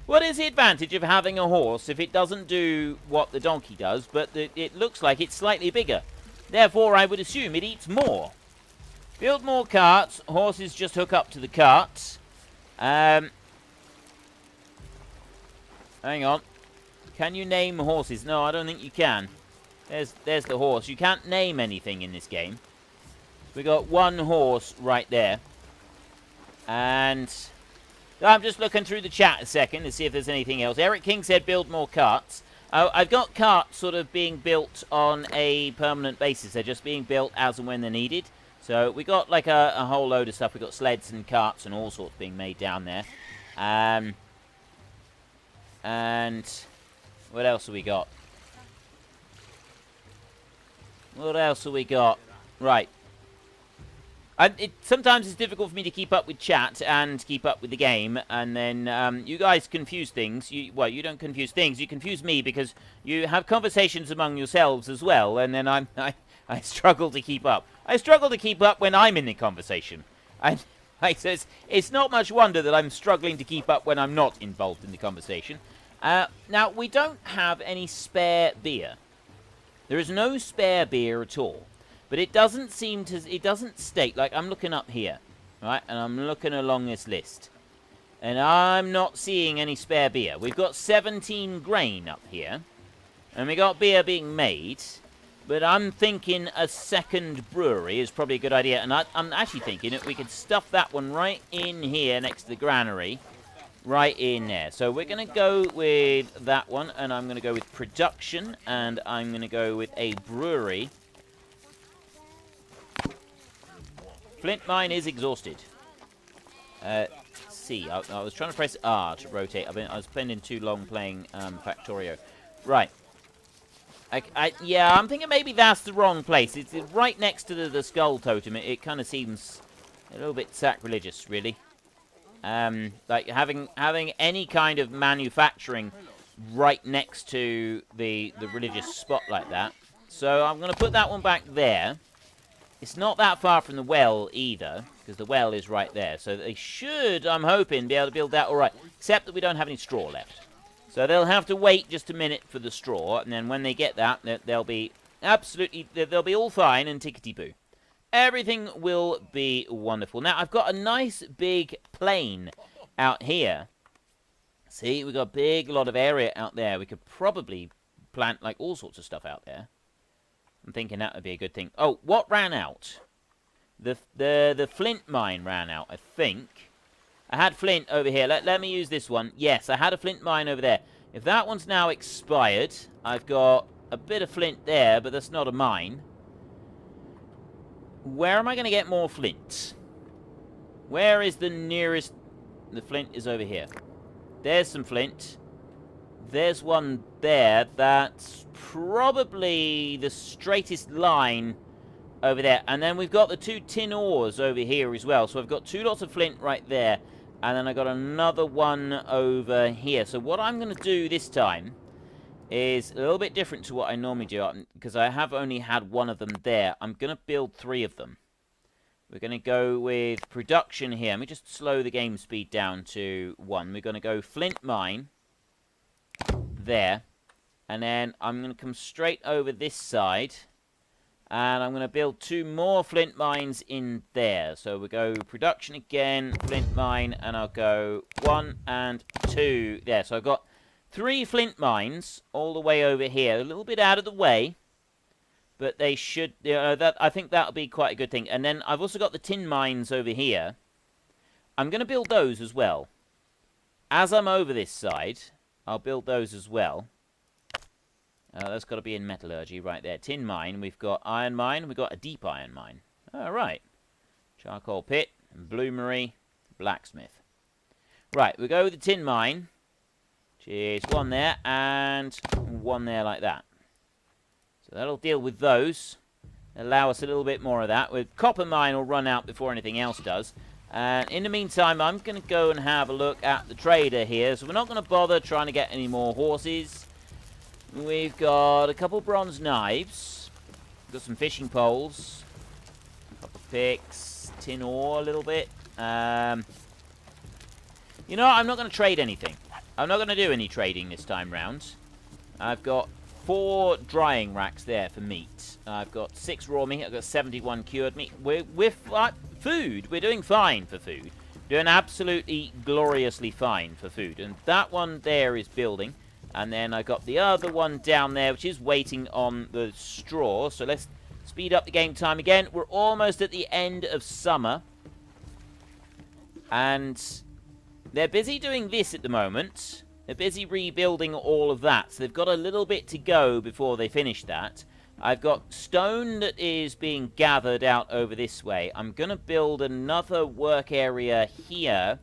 What is the advantage of having a horse if it doesn't do what the donkey does, but it looks like it's slightly bigger? Therefore, I would assume it eats more. Build more carts. Horses just hook up to the carts. Hang on. Can you name horses? No, I don't think you can. There's the horse. You can't name anything in this game. We got 1 horse right there. And I'm just looking through the chat a second to see if there's anything else. Eric King said build more carts. I've got carts sort of being built on a permanent basis. They're just being built as and when they're needed. So we got like a whole load of stuff. We got sleds and carts and all sorts being made down there. And what else have we got? What else have we got? Right. Sometimes it's difficult for me to keep up with chat and keep up with the game, and then you guys confuse things. Well, you don't confuse things. You confuse me because you have conversations among yourselves as well, and then I struggle to keep up. I struggle to keep up when I'm in the conversation. So it's not much wonder that I'm struggling to keep up when I'm not involved in the conversation. Now, we don't have any spare beer. There is no spare beer at all. But it doesn't seem to... It doesn't state... Like, I'm looking up here. Right? And I'm looking along this list. And I'm not seeing any spare beer. We've got 17 grain up here. And we got beer being made. But I'm thinking a second brewery is probably a good idea. And I'm actually thinking that we could stuff that one right in here next to the granary. Right in there. So we're going to go with that one. And I'm going to go with production. And I'm going to go with a brewery. Flint mine is exhausted. C. I was trying to press R to rotate. I was spending too long playing Factorio. Right. Yeah, I'm thinking maybe that's the wrong place. It's right next to the skull totem. It kind of seems a little bit sacrilegious, really. Like having any kind of manufacturing right next to the religious spot like that. So I'm going to put that one back there. It's not that far from the well either, because the well is right there. So they should, I'm hoping, be able to build that all right. Except that we don't have any straw left. So they'll have to wait just a minute for the straw, and then when they get that, they'll be all fine and tickety-boo. Everything will be wonderful. Now, I've got a nice big plain out here. See, we've got a big lot of area out there. We could probably plant, like, all sorts of stuff out there. I'm thinking that would be a good thing. Oh, what ran out? The flint mine ran out, I think. I had flint over here. Let me use this one. Yes, I had a flint mine over there. If that one's now expired, I've got a bit of flint there, but that's not a mine. Where am I going to get more flint? Where is the nearest... The flint is over here. There's some flint. There's one there. That's probably the straightest line over there. And then we've got the 2 tin ores over here as well. So I've got 2 lots of flint right there. And then I got another one over here. So what I'm going to do this time is a little bit different to what I normally do, because I have only had one of them there. I'm going to build 3 of them. We're going to go with production here. Let me just slow the game speed down to 1. We're going to go flint mine there. And then I'm going to come straight over this side. And I'm going to build 2 more flint mines in there. So we go production again, flint mine, and I'll go 1 and 2 there. So I've got 3 flint mines all the way over here. A little bit out of the way, but they should, I think that'll be quite a good thing. And then I've also got the tin mines over here. I'm going to build those as well. As I'm over this side, I'll build those as well. That's got to be in metallurgy right there. Tin mine. We've got iron mine. We've got a deep iron mine. All right. Charcoal pit. Bloomery. Blacksmith. Right. We go with the tin mine. Which is 1 there. And 1 there like that. So that'll deal with those. Allow us a little bit more of that. With copper mine will run out before anything else does. And in the meantime, I'm going to go and have a look at the trader here. So we're not going to bother trying to get any more horses. We've got a couple bronze knives. We've got some fishing poles. Copper picks. Tin ore a little bit. You know what? I'm not going to trade anything. I'm not going to do any trading this time round. I've got 4 drying racks there for meat. I've got 6 raw meat. I've got 71 cured meat. We're food. We're doing fine for food. Doing absolutely gloriously fine for food. And that one there is building. And then I got the other one down there, which is waiting on the straw. So let's speed up the game time again. We're almost at the end of summer. And they're busy doing this at the moment. They're busy rebuilding all of that. So they've got a little bit to go before they finish that. I've got stone that is being gathered out over this way. I'm going to build another work area here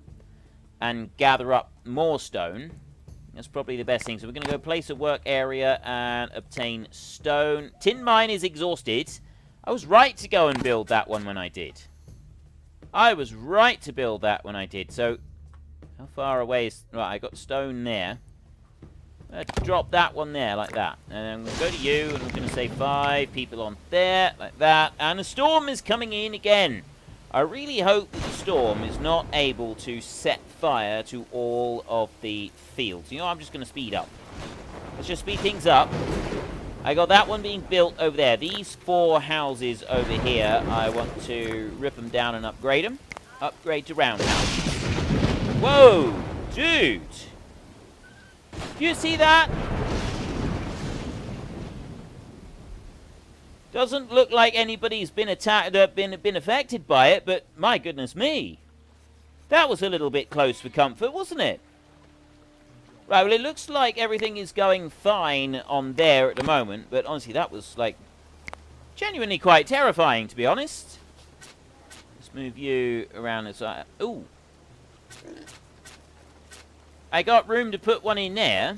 and gather up more stone. That's probably the best thing. So we're going to go place a work area and obtain stone. Tin mine is exhausted. I was right to go and build that one when I did. I was right to build that when I did. So, how far away is... Right, I got stone there. Let's drop that one there, like that. And I'm going to go to you, and we're going to say 5 people on there, like that. And the storm is coming in again. I really hope that the storm is not able to set fire to all of the fields. You know, I'm just going to speed up. Let's just speed things up. I got that one being built over there. These 4 houses over here, I want to rip them down and upgrade them. Upgrade to roundhouses. Whoa! Dude! Do you see that? Doesn't look like anybody's been attacked, been affected by it, but my goodness me. That was a little bit close for comfort, wasn't it? Right, well, it looks like everything is going fine on there at the moment, but honestly, that was, like, genuinely quite terrifying, to be honest. Let's move you around the side. Ooh. I got room to put one in there.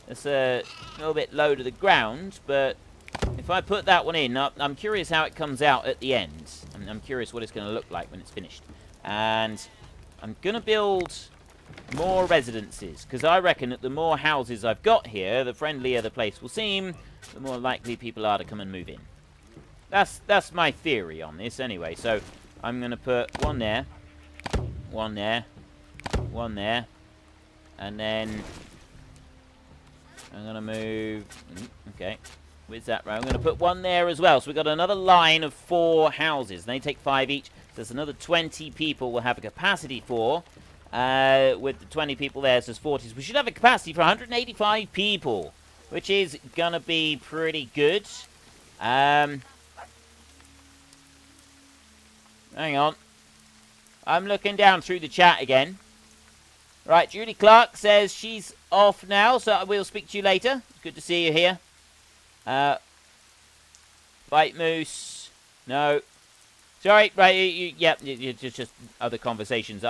It's a little bit low to the ground, but if I put that one in, I'm curious how it comes out at the end. I'm curious what it's going to look like when it's finished. And I'm going to build more residences, because I reckon that the more houses I've got here, the friendlier the place will seem, the more likely people are to come and move in. That's my theory on this anyway. So I'm going to put one there, one there, one there, and then I'm going to move... Okay, where's that row? I'm going to put one there as well. So we've got another line of 4 houses. They take 5 each. So there's another 20 people we'll have a capacity for. With the 20 people there, so there's 40. We should have a capacity for 185 people, which is going to be pretty good. Hang on. I'm looking down through the chat again. Right, Judy Clark says she's off now, so we'll speak to you later. Good to see you here. Bite Moose. No. Sorry, right, yeah, just other conversations.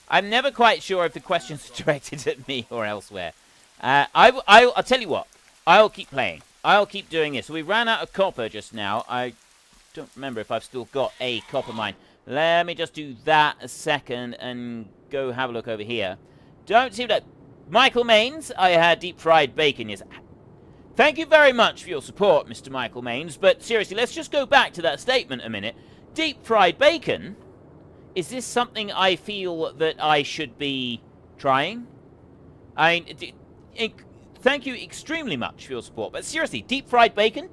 I'm never quite sure if the questions are directed at me or elsewhere. I'll tell you what. I'll keep playing. I'll keep doing this. So we ran out of copper just now. I don't remember if I've still got a copper mine. Let me just do that a second and go have a look over here. Don't seem that... Michael Maines, I had deep fried bacon. Yes. Thank you very much for your support, Mr. Michael Maines. But seriously, let's just go back to that statement a minute. Deep fried bacon? Is this something I feel that I should be trying? I mean, thank you extremely much for your support. But seriously, deep fried bacon?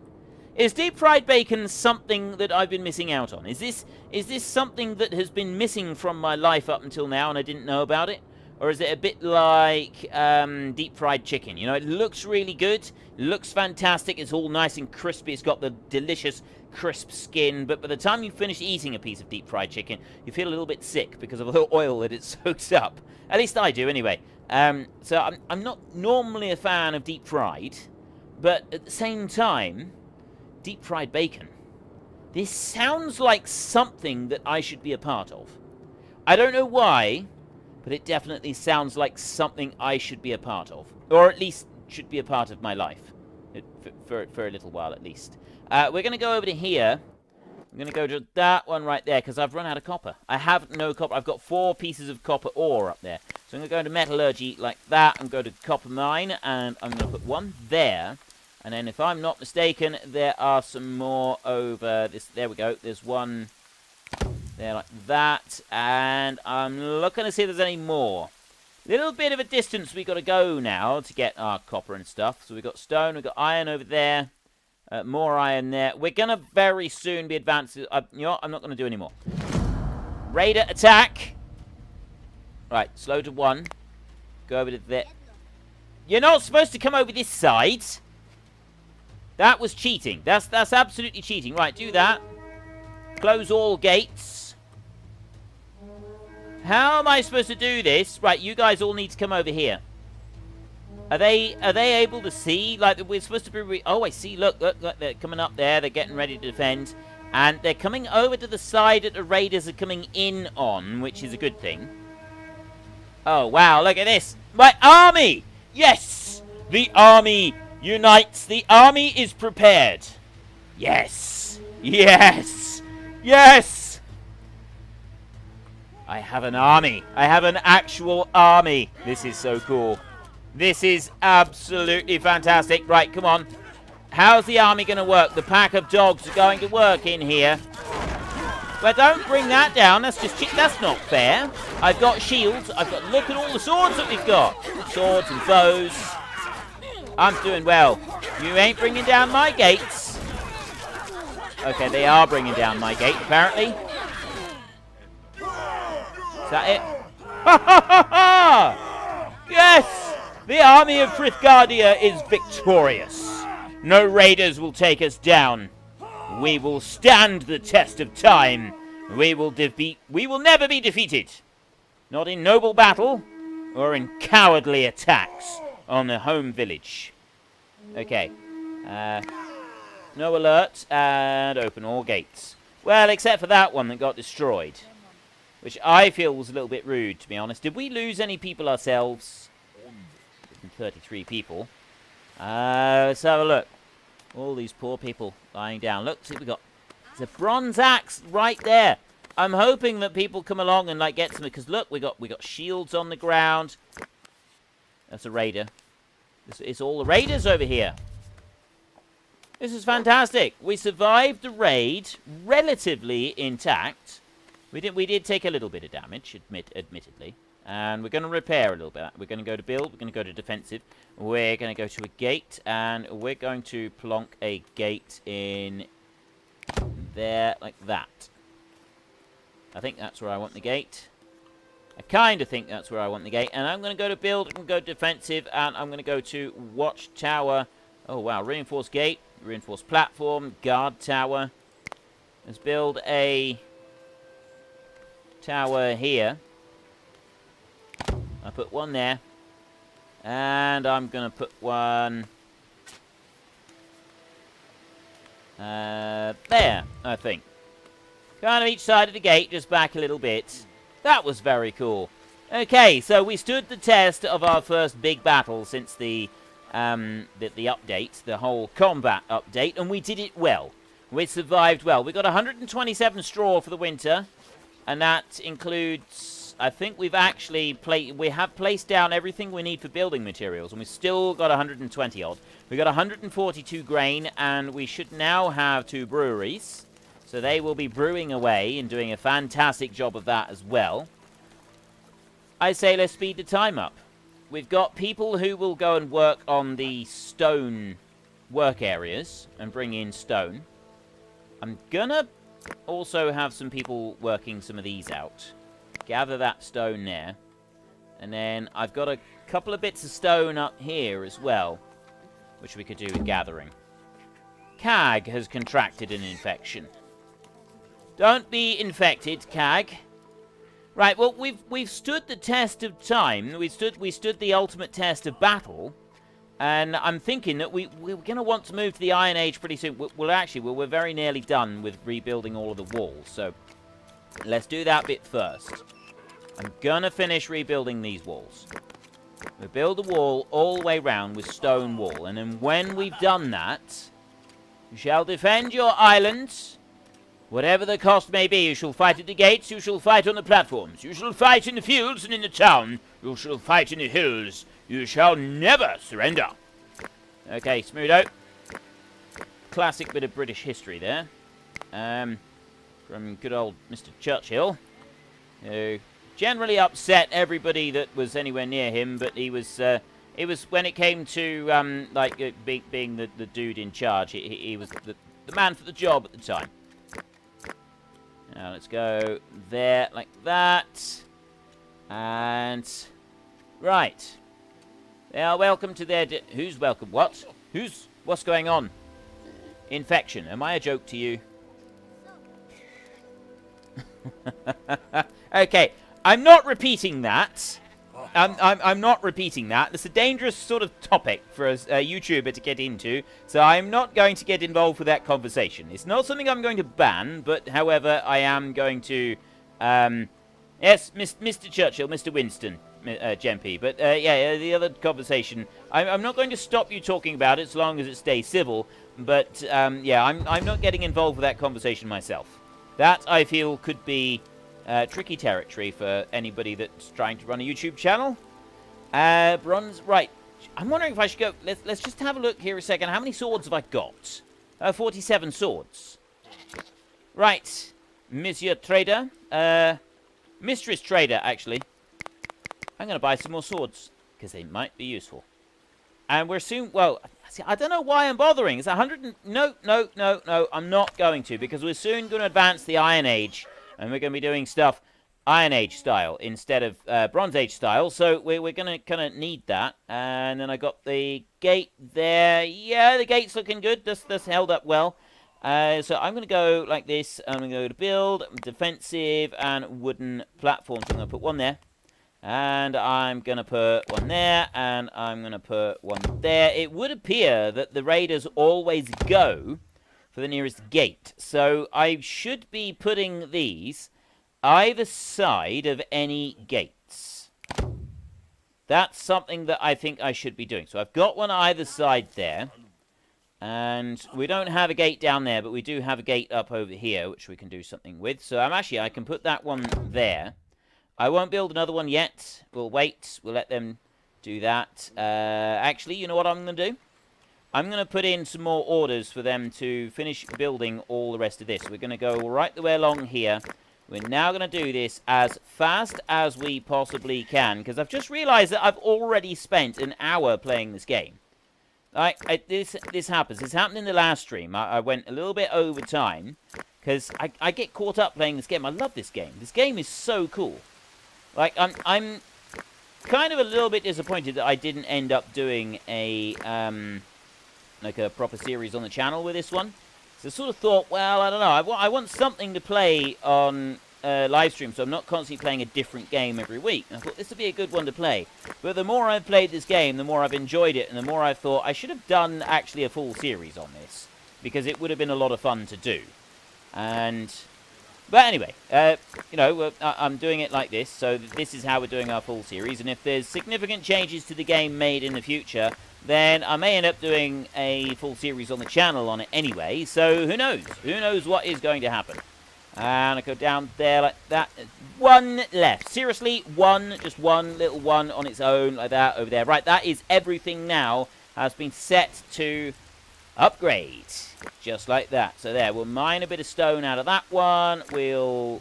Is deep fried bacon something that I've been missing out on? Is this something that has been missing from my life up until now and I didn't know about it? Or is it a bit like deep fried chicken? You know, it looks really good. It looks fantastic. It's all nice and crispy. It's got the delicious crisp skin. But by the time you finish eating a piece of deep fried chicken, you feel a little bit sick because of the oil that it soaks up. At least I do anyway. So I'm not normally a fan of deep fried. But at the same time, deep fried bacon. This sounds like something that I should be a part of. I don't know why, but it definitely sounds like something I should be a part of. Or at least should be a part of my life. For a little while at least. We're going to go over to here. I'm going to go to that one right there because I've run out of copper. I have no copper. I've got 4 pieces of copper ore up there. So I'm going to go into metallurgy like that and go to copper mine. And I'm going to put one there. And then if I'm not mistaken, there are some more over this. There we go. There's one there like that. And I'm looking to see if there's any more. Little bit of a distance we got to go now to get our copper and stuff. So we've got stone, we've got iron over there. More iron there. We're going to very soon be advancing. You know what? I'm not going to do any more. Raider attack. Right, slow to 1. Go over to there. You're not supposed to come over this side. That was cheating. That's absolutely cheating. Right, do that. Close all gates. How am I supposed to do this? Right, you guys all need to come over here. Are they able to see? Like, we're supposed to be... Oh, I see. Look, they're coming up there. They're getting ready to defend. And they're coming over to the side that the raiders are coming in on, which is a good thing. Oh, wow. Look at this. My army! Yes! The army unites. The army is prepared. Yes! Yes! Yes! I have an army. I have an actual army. This is so cool. This is absolutely fantastic. Right, come on. How's the army going to work? The pack of dogs are going to work in here. Well, don't bring that down. That's just... That's not fair. I've got shields. I've got... Look at all the swords that we've got. Swords and bows. I'm doing well. You ain't bringing down my gates. Okay, they are bringing down my gate, apparently. Is that it? Ha ha ha ha! Yes! The army of Frithgardia is victorious. No raiders will take us down. We will stand the test of time. We will never be defeated. Not in noble battle or in cowardly attacks on the home village. Okay. No alert and open all gates. Well, except for that one that got destroyed. Which I feel was a little bit rude, to be honest. Did we lose any people ourselves? 33 people. Let's have a look. All these poor people lying down. Look, see what we got. There's a bronze axe right there. I'm hoping that people come along and like get some, because look, we got shields on the ground. That's a raider. It's all the raiders over here. This is fantastic. We survived the raid relatively intact. We did take a little bit of damage, admittedly. And we're going to repair a little bit. We're going to go to build. We're going to go to defensive. We're going to go to a gate. And we're going to plonk a gate in there like that. I think that's where I want the gate. I kind of think that's where I want the gate. And I'm going to go to build and go defensive. And I'm going to go to watchtower. Oh, wow. Reinforced gate. Reinforced platform. Guard tower. Let's build a tower here. I put one there. And I'm going to put one there, I think. Kind of each side of the gate, just back a little bit. That was very cool. Okay, so we stood the test of our first big battle since the update, the whole combat update, and we did it well. We survived well. We got 127 straw for the winter, and that includes, I think we have placed down everything we need for building materials, and we've still got 120 odd. We got 142 grain, and we should now have 2 breweries. So they will be brewing away and doing a fantastic job of that as well. I say let's speed the time up. We've got people who will go and work on the stone work areas and bring in stone. I'm gonna also have some people working some of these out. Gather that stone there. And then I've got a couple of bits of stone up here as well, which we could do with gathering. Cag has contracted an infection. Don't be infected, Cag. Right, well, we've stood the test of time. We stood the ultimate test of battle. And I'm thinking that we're going to want to move to the Iron Age pretty soon. We're very nearly done with rebuilding all of the walls. So let's do that bit first. I'm going to finish rebuilding these walls. We build a wall all the way round with stone wall. And then when we've done that, you shall defend your islands. Whatever the cost may be, you shall fight at the gates, you shall fight on the platforms, you shall fight in the fields and in the town, you shall fight in the hills, you shall never surrender. Okay, smooth out. Classic bit of British history there. From good old Mr. Churchill, who generally upset everybody that was anywhere near him, but it was when it came to being the dude in charge, he was the man for the job at the time. Now let's go there like that. And right. They are welcome to their who's welcome? What? What's going on? Infection. Am I a joke to you? Okay. I'm not repeating that. I'm not repeating that. It's a dangerous sort of topic for a YouTuber to get into, so I'm not going to get involved with that conversation. It's not something I'm going to ban, but however, I am going to... yes, Mr. Churchill, Mr. Winston, Gempy, but yeah, the other conversation, I'm not going to stop you talking about it as long as it stays civil, but yeah, I'm not getting involved with that conversation myself. That, I feel, could be... tricky territory for anybody that's trying to run a YouTube channel. Bronze, right. I'm wondering if I should go... Let's just have a look here a second. How many swords have I got? 47 swords. Right. Monsieur Trader. Mistress Trader, actually. I'm going to buy some more swords, because they might be useful. And we're soon... Well, see, I don't know why I'm bothering. It's 100... No. I'm not going to, because we're soon going to advance the Iron Age. And we're going to be doing stuff Iron Age style instead of Bronze Age style. So we're going to kind of need that. And then I got the gate there. Yeah, the gate's looking good. That's held up well. So I'm going to go like this. I'm going to go to build, defensive, and wooden platforms. I'm going to put one there. And I'm going to put one there. And I'm going to put one there. It would appear that the raiders always go for the nearest gate. So I should be putting these either side of any gates. That's something that I think I should be doing. So I've got one either side there. And we don't have a gate down there, but we do have a gate up over here, which we can do something with. So I can put that one there. I won't build another one yet. We'll wait. We'll let them do that. Actually, you know what I'm going to do? I'm going to put in some more orders for them to finish building all the rest of this. We're going to go right the way along here. We're now going to do this as fast as we possibly can, because I've just realized that I've already spent an hour playing this game. This happens. This happened in the last stream. I went a little bit over time because I get caught up playing this game. I love this game. This game is so cool. Like, I'm kind of a little bit disappointed that I didn't end up doing a like a proper series on the channel with this one. So I sort of thought, well, I don't know. I want something to play on live stream, so I'm not constantly playing a different game every week. And I thought this would be a good one to play. But the more I've played this game, the more I've enjoyed it, and the more I thought I should have done actually a full series on this, because it would have been a lot of fun to do. But anyway, you know, I'm doing it like this, so this is how we're doing our full series. And if there's significant changes to the game made in the future, then I may end up doing a full series on the channel on it anyway. So who knows? Who knows what is going to happen? And I go down there like that. One left. Seriously, one. Just one little one on its own like that over there. Right, that is everything now. Has been set to upgrade. Just like that. So there, we'll mine a bit of stone out of that one. We'll...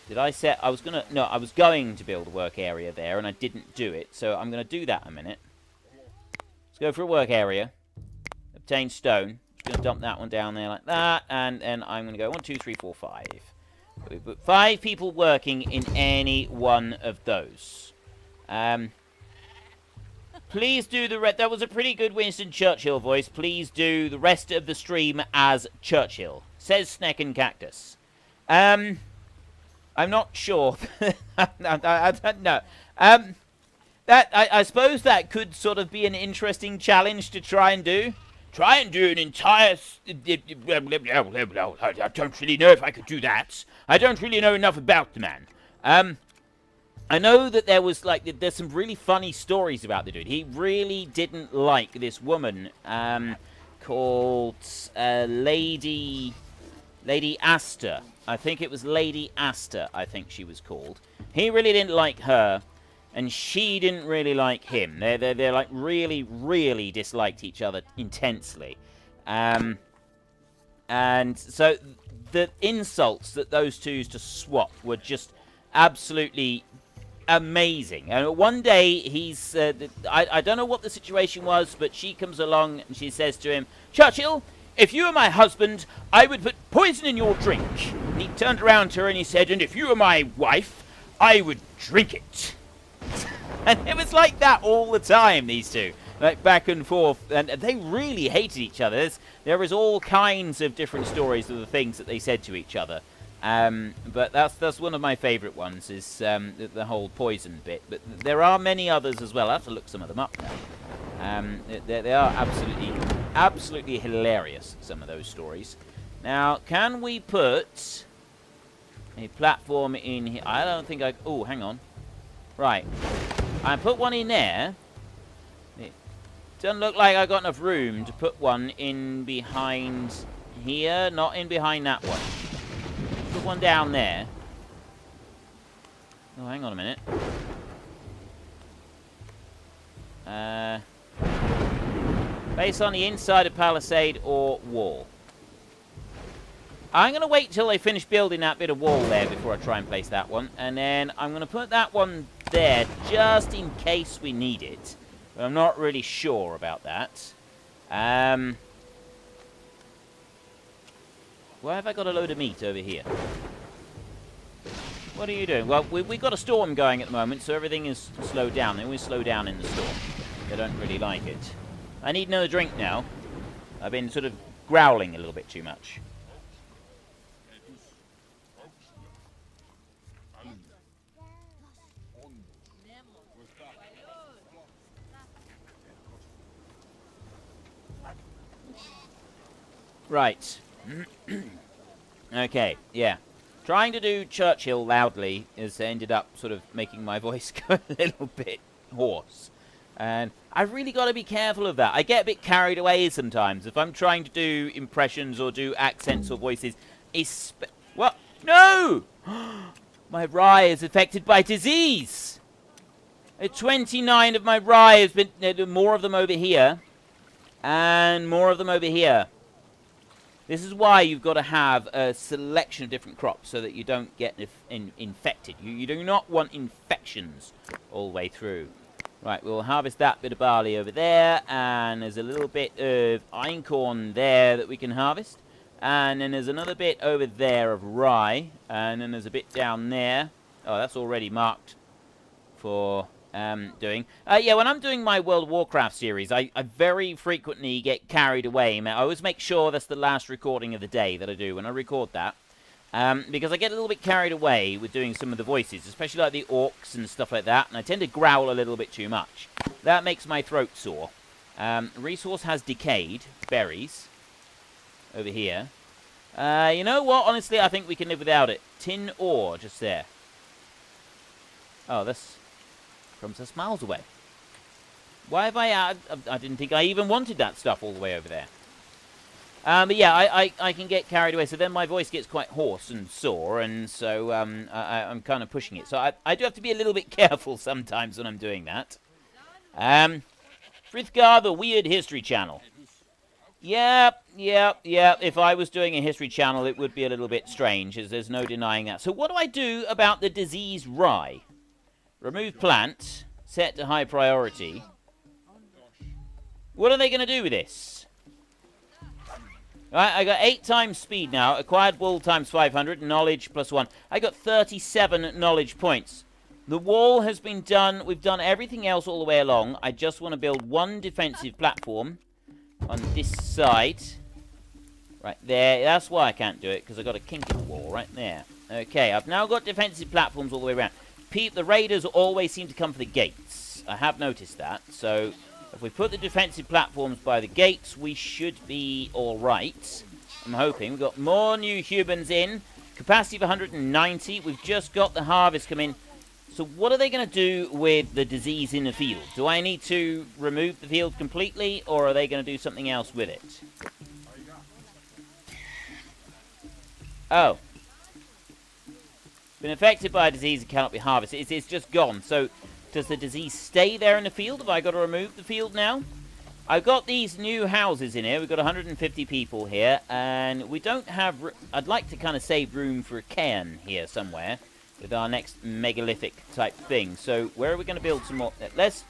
Did I set... I was going to build a work area there, and I didn't do it. So I'm going to do that in a minute. Let's go for a work area. Obtain stone. Going to dump that one down there like that, and then I'm going to go 1, 2, 3, 4, 5. We put 5 people working in any one of those. Please do the rest. That was a pretty good Winston Churchill voice. Please do the rest of the stream as Churchill, says Snake and Cactus. I'm not sure. I don't know. I suppose that could sort of be an interesting challenge to try and do. Try and do an entire... I don't really know if I could do that. I don't really know enough about the man. I know that there was, like, there's some really funny stories about the dude. He really didn't like this woman called Lady Astor. I think it was Lady Astor, I think she was called. He really didn't like her. And she didn't really like him. They're like really, really disliked each other intensely. And so the insults that those two used to swap were just absolutely amazing. And one day he's, I don't know what the situation was, but she comes along and she says to him, Churchill, if you were my husband, I would put poison in your drink. And he turned around to her and he said, and if you were my wife, I would drink it. And it was like that all the time, these two. Like, back and forth. And they really hated each other. There is all kinds of different stories of the things that they said to each other. But that's one of my favourite ones, is the whole poison bit. But there are many others as well. I have to look some of them up now. They are absolutely hilarious, some of those stories. Now, can we put a platform in here? I don't think I... Oh, hang on. Right. I put one in there. It doesn't look like I got enough room to put one in behind here. Not in behind that one. Put one down there. Oh, hang on a minute. Base on the inside of palisade or wall. I'm going to wait till they finish building that bit of wall there before I try and place that one. And then I'm going to put that one there just in case we need it. But I'm not really sure about that. Why have I got a load of meat over here? What are you doing? Well, we've got a storm going at the moment, so everything is slowed down. They always slow down in the storm. They don't really like it. I need another drink now. I've been sort of growling a little bit too much. Right. Okay, yeah. Trying to do Churchill loudly has ended up sort of making my voice go a little bit hoarse. And I've really got to be careful of that. I get a bit carried away sometimes. If I'm trying to do impressions or do accents or voices. What? No! My rye is affected by disease! 29 of my rye has been... more of them over here. And more of them over here. This is why you've got to have a selection of different crops so that you don't get infected. You do not want infections all the way through. Right, we'll harvest that bit of barley over there, and there's a little bit of einkorn there that we can harvest. And then there's another bit over there of rye, and then there's a bit down there. Oh, that's already marked for... doing. Yeah, when I'm doing my World of Warcraft series, I very frequently get carried away. I always make sure that's the last recording of the day that I do when I record that. Because I get a little bit carried away with doing some of the voices, especially like the orcs and stuff like that, and I tend to growl a little bit too much. That makes my throat sore. Resource has decayed. Berries. Over here. You know what? Honestly, I think we can live without it. Tin ore, just there. Oh, that's... from us miles away. Why have I didn't think I even wanted that stuff all the way over there. But yeah, I can get carried away, so then my voice gets quite hoarse and sore, and so I'm kind of pushing it. So I do have to be a little bit careful sometimes when I'm doing that. Frithgar, the Weird History Channel. Yep. If I was doing a history channel, it would be a little bit strange, as there's no denying that. So what do I do about the disease rye? Remove plant. Set to high priority. What are they going to do with this? Right, I got 8 times speed now. Acquired wool times 500. Knowledge plus 1. I got 37 knowledge points. The wall has been done. We've done everything else all the way along. I just want to build one defensive platform on this side. Right there. That's why I can't do it, because I've got a kink in the wall right there. Okay, I've now got defensive platforms all the way around. The raiders always seem to come for the gates. I have noticed that. So if we put the defensive platforms by the gates, we should be all right. I'm hoping. We've got more new humans in. Capacity of 190. We've just got the harvest come in. So what are they going to do with the disease in the field? Do I need to remove the field completely, or are they going to do something else with it? Oh. Been affected by a disease that cannot be harvested. It's just gone. So does the disease stay there in the field? Have I got to remove the field now? I've got these new houses in here. We've got 150 people here, and we don't have... I'd like to kind of save room for a cairn here somewhere with our next megalithic type thing. So where are we going to build some more? Let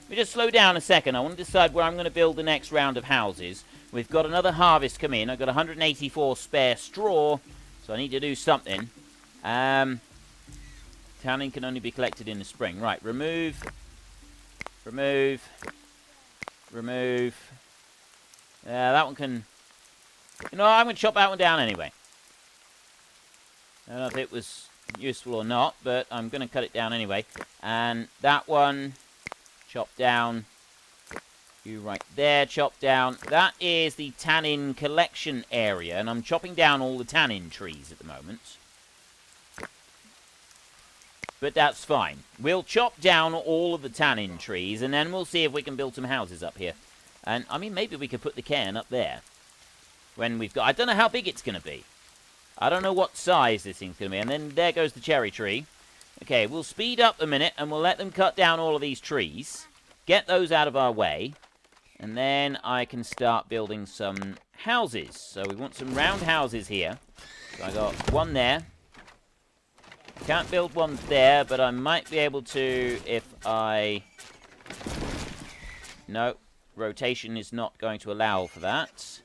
me just slow down a second. I want to decide where I'm going to build the next round of houses. We've got another harvest come in. I've got 184 spare straw, so I need to do something. Tanning can only be collected in the spring. Right, remove. That one can... You know, I'm going to chop that one down anyway. I don't know if it was useful or not, but I'm going to cut it down anyway. And that one, chop down. You right there, chop down. That is the tannin collection area, and I'm chopping down all the tannin trees at the moment. But that's fine. We'll chop down all of the tannin trees, and then we'll see if we can build some houses up here. And, I mean, maybe we could put the cairn up there. When we've got... I don't know how big it's going to be. I don't know what size this thing's going to be. And then there goes the cherry tree. Okay, we'll speed up a minute, and we'll let them cut down all of these trees. Get those out of our way. And then I can start building some houses. So we want some round houses here. So I got one there. Can't build one there, but I might be able to if I... No, rotation is not going to allow for that.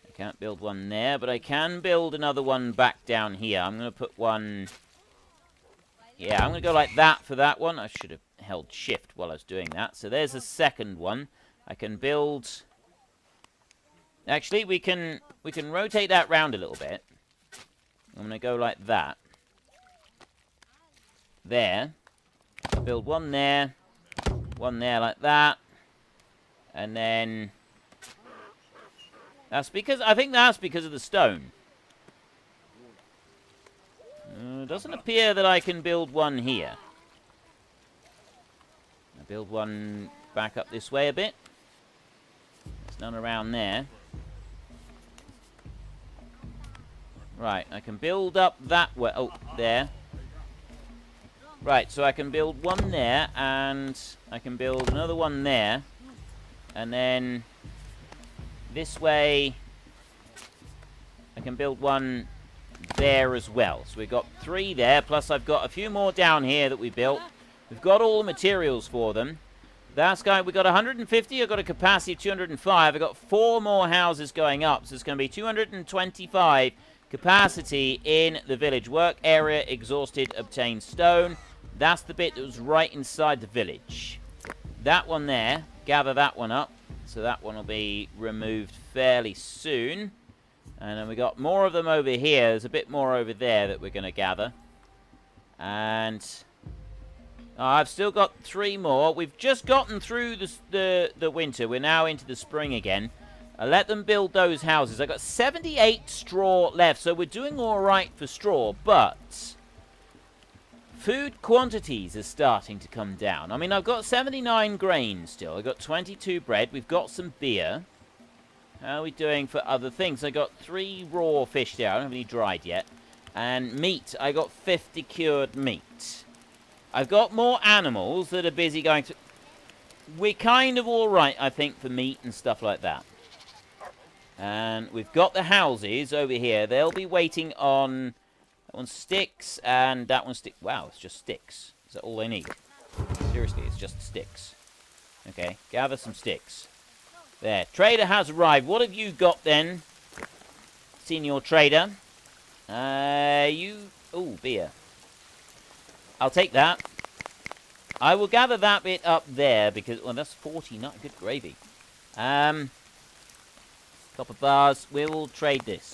I can't build one there, but I can build another one back down here. I'm going to put one Yeah, I'm going to go like that for that one. I should have held shift while I was doing that. So there's a second one. I can build... Actually, we can rotate that round a little bit. I'm going to go like that. There. Build one there like that. And then... That's because... I think that's because of the stone. Doesn't appear that I can build one here. I build one back up this way a bit. There's none around there. Right, I can build up that way. Oh, there. Right, so I can build one there, and I can build another one there. And then this way, I can build one there as well. So we've got 3 there, plus I've got a few more down here that we built. We've got all the materials for them. That's going, we've got 150, I've got a capacity of 205. I've got 4 more houses going up, so it's going to be 225 capacity in the village. Work area exhausted, obtain stone. That's the bit that was right inside the village. That one there, gather that one up. So that one will be removed fairly soon. And then we got more of them over here. There's a bit more over there that we're going to gather. And I've still got 3 more. We've just gotten through the winter. We're now into the spring again. I let them build those houses. I got 78 straw left, so we're doing all right for straw. But food quantities are starting to come down. I mean, I've got 79 grain still. I've got 22 bread. We've got some beer. How are we doing for other things? I got 3 raw fish there. I don't have any dried yet. And meat. I got 50 cured meat. I've got more animals that are busy going to... We're kind of all right, I think, for meat and stuff like that. And we've got the houses over here. They'll be waiting on... That one sticks, and that one stick. Wow, it's just sticks. Is that all they need? Seriously, it's just sticks. Okay, gather some sticks. There, trader has arrived. What have you got then, senior trader? Oh, beer. I'll take that. I will gather that bit up there because, well, that's 49. Good gravy. Copper bars. We will trade this.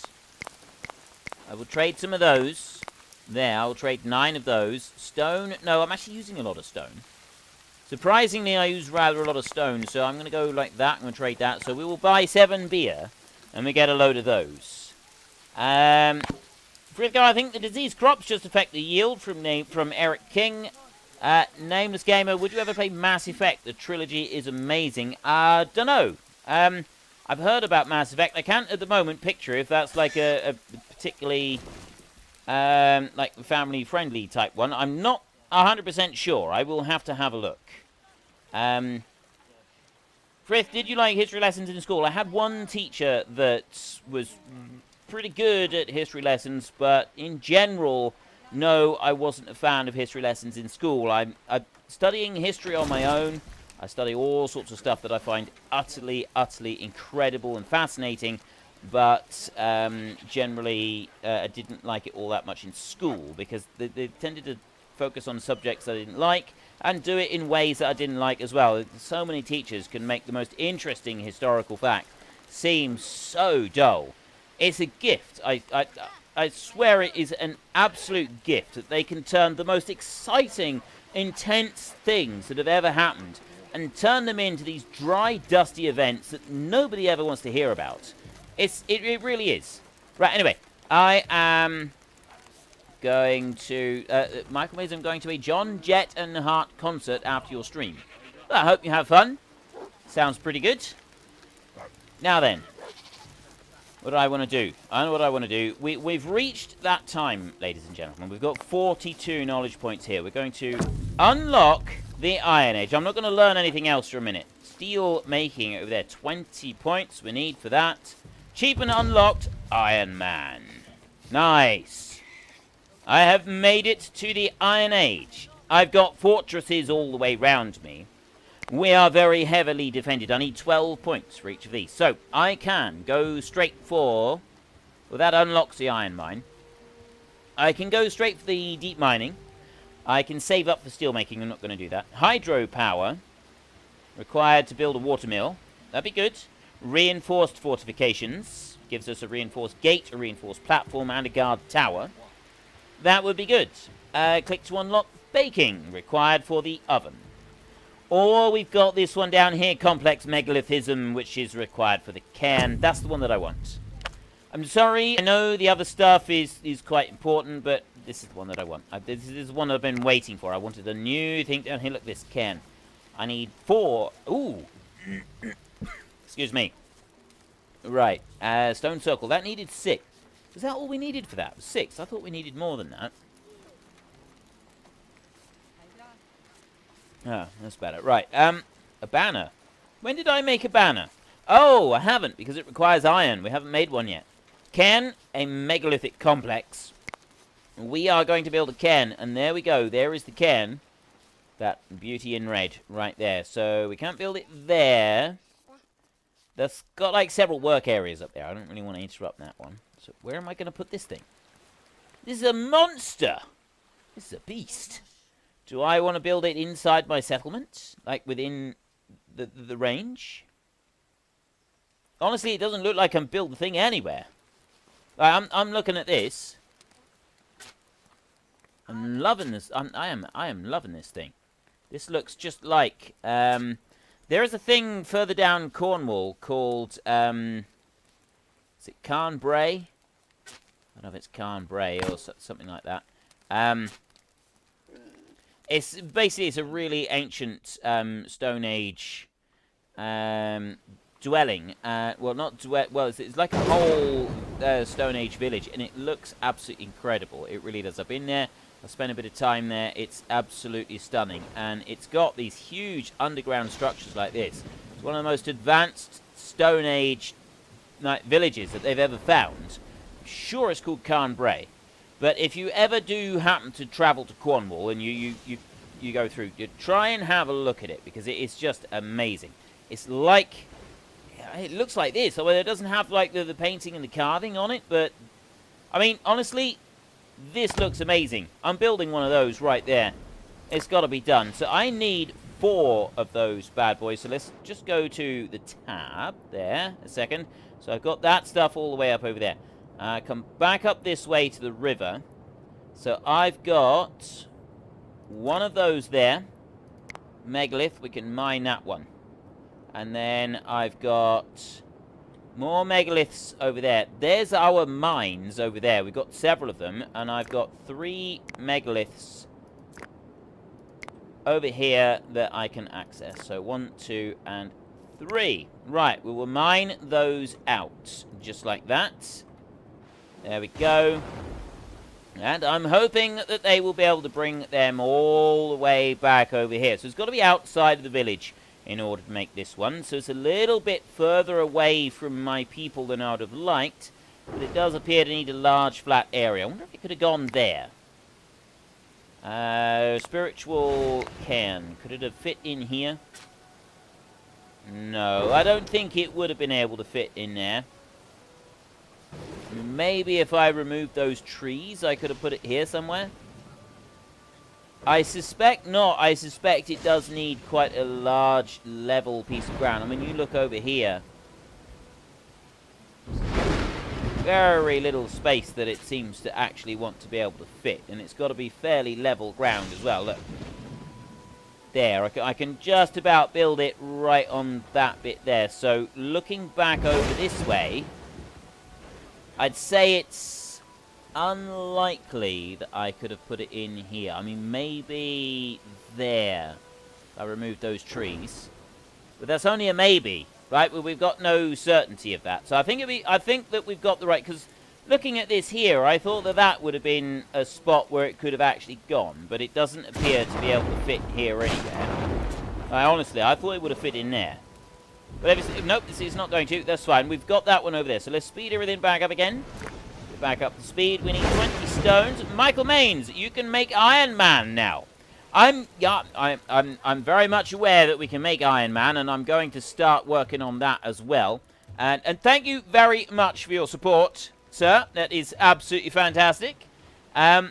I will trade some of those. There, I will trade 9 of those. Stone. No, I'm actually using a lot of stone. Surprisingly, I use rather a lot of stone, so I'm going to go like that. I'm going to trade that. So we will buy 7 beer, and we get a load of those. Frithgar, I think the disease crops just affect the yield from Eric King. Nameless Gamer, would you ever play Mass Effect? The trilogy is amazing. Dunno. I've heard about Mass Effect. I can't at the moment picture if that's like a particularly like family-friendly type one. I'm not 100% sure. I will have to have a look. Frith, did you like history lessons in school? I had one teacher that was pretty good at history lessons, but in general, no, I wasn't a fan of history lessons in school. I'm studying history on my own. I study all sorts of stuff that I find utterly, utterly incredible and fascinating, but generally I didn't like it all that much in school because they tended to focus on subjects I didn't like and do it in ways that I didn't like as well. So many teachers can make the most interesting historical fact seem so dull. It's a gift. I swear it is an absolute gift that they can turn the most exciting, intense things that have ever happened and turn them into these dry, dusty events that nobody ever wants to hear about. It really is. Right, anyway, I am going to... Michael Mays, I'm going to a John, Jett and Hart concert after your stream. Well, I hope you have fun. Sounds pretty good. Now then, what do I want to do? I know what I want to do. We've reached that time, ladies and gentlemen. We've got 42 knowledge points here. We're going to unlock the Iron Age. I'm not going to learn anything else for a minute. Steel making over there. 20 points we need for that. Cheap and unlocked Iron Man. Nice. I have made it to the Iron Age. I've got fortresses all the way round me. We are very heavily defended. I need 12 points for each of these. So, I can go straight for... Well, that unlocks the iron mine. I can go straight for the deep mining. I can save up for steelmaking. I'm not going to do that. Hydropower. Required to build a watermill. That'd be good. Reinforced fortifications. Gives us a reinforced gate, a reinforced platform, and a guard tower. That would be good. Click to unlock baking. Required for the oven. Or we've got this one down here, complex megalithism, which is required for the cairn. That's the one that I want. I'm sorry, I know the other stuff is quite important, but this is the one that I want. This is the one I've been waiting for. I wanted a new thing down here. Look, this cairn. I need 4. Ooh. Excuse me. Right. Stone circle. That needed 6. Was that all we needed for that? 6. I thought we needed more than that. Oh, that's better. Right. A banner. When did I make a banner? Oh, I haven't, because it requires iron. We haven't made one yet. Cairn, a megalithic complex. We are going to build a cairn, and there we go. There is the cairn. That beauty in red right there. So we can't build it there. That's got like several work areas up there. I don't really want to interrupt that one. So where am I going to put this thing? This is a monster. This is a beast. Do I want to build it inside my settlement? Like within the range? Honestly, it doesn't look like I'm building the thing anywhere. I'm looking at this. I'm loving this. I am loving this thing. This looks just like there is a thing further down Cornwall called is it Carnbray? I don't know if it's Carnbray or something like that. It's basically it's a really ancient Stone Age dwelling. Well, not well. It's like a whole Stone Age village, and it looks absolutely incredible. It really does. I've been there. I spent a bit of time there. It's absolutely stunning, and it's got these huge underground structures like this. It's one of the most advanced Stone Age villages that they've ever found. I'm sure it's called Carnbray. But if you ever do happen to travel to Cornwall and you go through, you try and have a look at it, because it is just amazing. It's like, it looks like this. Although it doesn't have like the painting and the carving on it, but I mean, honestly, this looks amazing. I'm building one of those right there. It's got to be done. So I need 4 of those bad boys. So let's just go to the tab there a second. So I've got that stuff all the way up over there. Come back up this way to the river. So I've got one of those there. Megalith, we can mine that one. And then I've got more megaliths over there. There's our mines over there. We've got several of them. And I've got 3 megaliths over here that I can access. So 1, 2, and 3. Right, we will mine those out. Just like that. There we go. And I'm hoping that they will be able to bring them all the way back over here. So it's got to be outside of the village in order to make this one. So it's a little bit further away from my people than I would have liked. But it does appear to need a large flat area. I wonder if it could have gone there. Spiritual cairn. Could it have fit in here? No, I don't think it would have been able to fit in there. Maybe if I removed those trees, I could have put it here somewhere. I suspect not. I suspect it does need quite a large level piece of ground. I mean, you look over here. Very little space that it seems to actually want to be able to fit. And it's got to be fairly level ground as well. Look. There. I can just about build it right on that bit there. So, looking back over this way, I'd say it's unlikely that I could have put it in here. I mean, maybe there. I removed those trees. But that's only a maybe, right? Well, we've got no certainty of that. So I think that we've got the right, because looking at this here, I thought that that would have been a spot where it could have actually gone, but it doesn't appear to be able to fit here anywhere. Honestly, I thought it would have fit in there. But nope, it's not going to. That's fine. We've got that one over there. So let's speed everything back up again. Back up to speed. We need 20 stones. Michael Maines, you can make Iron Man now. I'm very much aware that we can make Iron Man, and I'm going to start working on that as well. And thank you very much for your support, sir. That is absolutely fantastic. I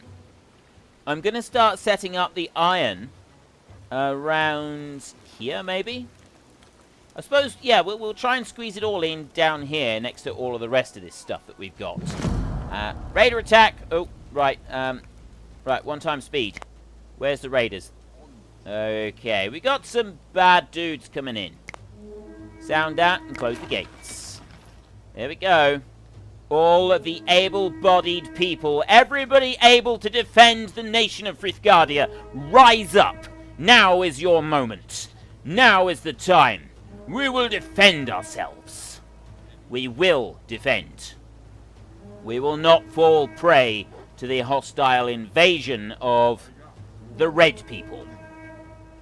I'm going to start setting up the iron around here, maybe? I suppose, yeah, we'll try and squeeze it all in down here next to all of the rest of this stuff that we've got. Raider attack. Oh, right. Right, 1 time speed. Where's the raiders? Okay, we got some bad dudes coming in. Sound that and close the gates. There we go. All of the able-bodied people, everybody able to defend the nation of Frithgardia, rise up. Now is your moment. Now is the time. We will defend ourselves. We will defend. We will not fall prey to the hostile invasion of the red people.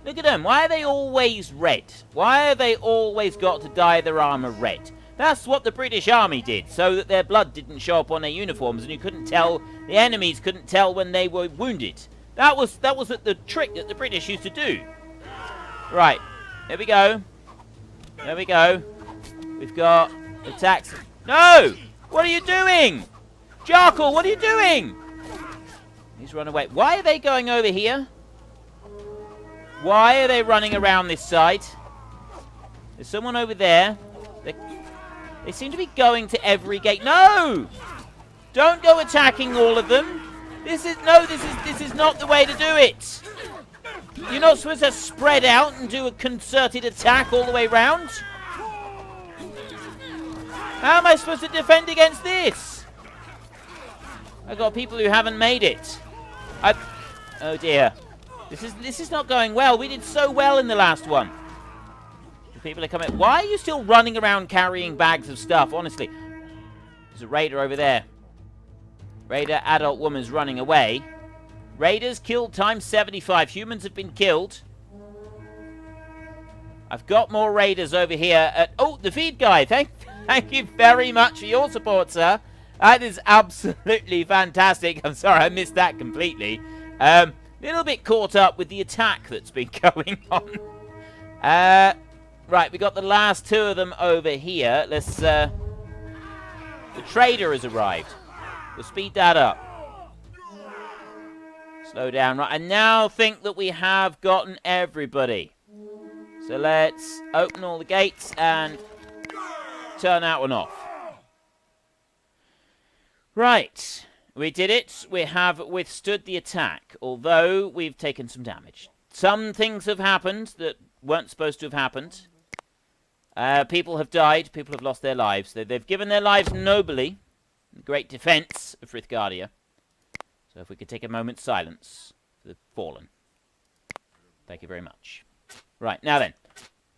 Look at them. Why are they always red? Why have they always got to dye their armor red? That's what the British Army did, so that their blood didn't show up on their uniforms and you couldn't tell, the enemies couldn't tell when they were wounded. That was the trick that the British used to do. Right. There we go. There we go. We've got attacks. No! What are you doing? Jarkle, what are you doing? He's run away. Why are they going over here? Why are they running around this side? There's someone over there. They seem to be going to every gate. No! Don't go attacking all of them. This is not the way to do it. You're not supposed to spread out and do a concerted attack all the way round. How am I supposed to defend against this? I've got people who haven't made it. Oh dear. This is not going well. We did so well in the last one. The people are coming. Why are you still running around carrying bags of stuff? Honestly. There's a raider over there. Raider, adult woman's running away. Raiders killed times 75. Humans have been killed. I've got more raiders over here. Oh, the feed guy. Thank you very much for your support, sir. That is absolutely fantastic. I'm sorry, I missed that completely. Little bit caught up with the attack that's been going on. Right, we got the last 2 of them over here. Let's, the trader has arrived. We'll speed that up. Slow down. Right, I now think that we have gotten everybody. So let's open all the gates and turn that one off. Right. We did it. We have withstood the attack, although we've taken some damage. Some things have happened that weren't supposed to have happened. People have died. People have lost their lives. They've given their lives nobly. Great defense of Frithgardia. So if we could take a moment's silence for the fallen. Thank you very much. Right, now then.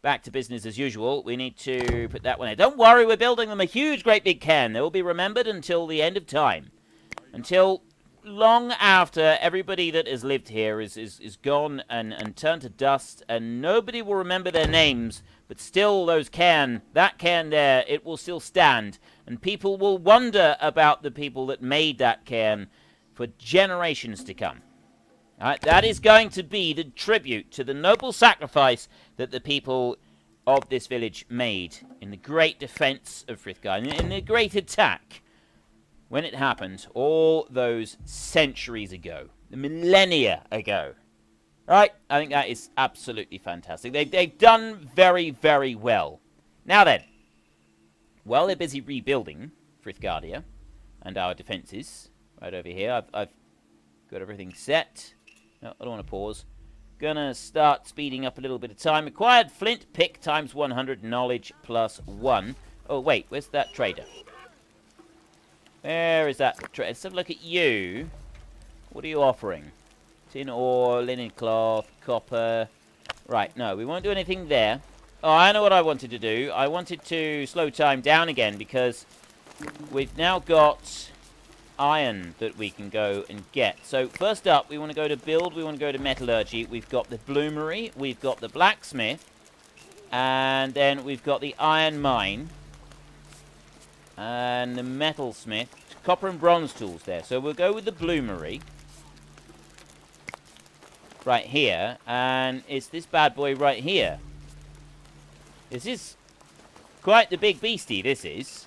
Back to business as usual. We need to put that one in. Don't worry, we're building them a huge, great big cairn. They will be remembered until the end of time. Until long after everybody that has lived here is gone and turned to dust, and nobody will remember their names, but still that cairn there, it will still stand, and people will wonder about the people that made that cairn for generations to come. Alright, that is going to be the tribute to the noble sacrifice that the people of this village made in the great defense of Frithgardia, in the great attack when it happened all those centuries ago, millennia ago. Right? I think that is absolutely fantastic. They've done very, very well. Now then, while they're busy rebuilding Frithgardia and our defenses, right over here, I've got everything set. No, I don't want to pause. Gonna start speeding up a little bit of time. Acquired flint pick times 100, knowledge plus 1. Oh, wait, where's that trader? Where is that trader? Let's have a look at you. What are you offering? Tin ore, linen cloth, copper. Right, no, we won't do anything there. Oh, I know what I wanted to do. I wanted to slow time down again because we've now got iron that we can go and get. So first up, we want to go to build, we want to go to metallurgy. We've got the bloomery, we've got the blacksmith, and then we've got the iron mine and the metalsmith. Copper and bronze tools there. So we'll go with the bloomery right here, and it's this bad boy right here. This is quite the big beastie, this is.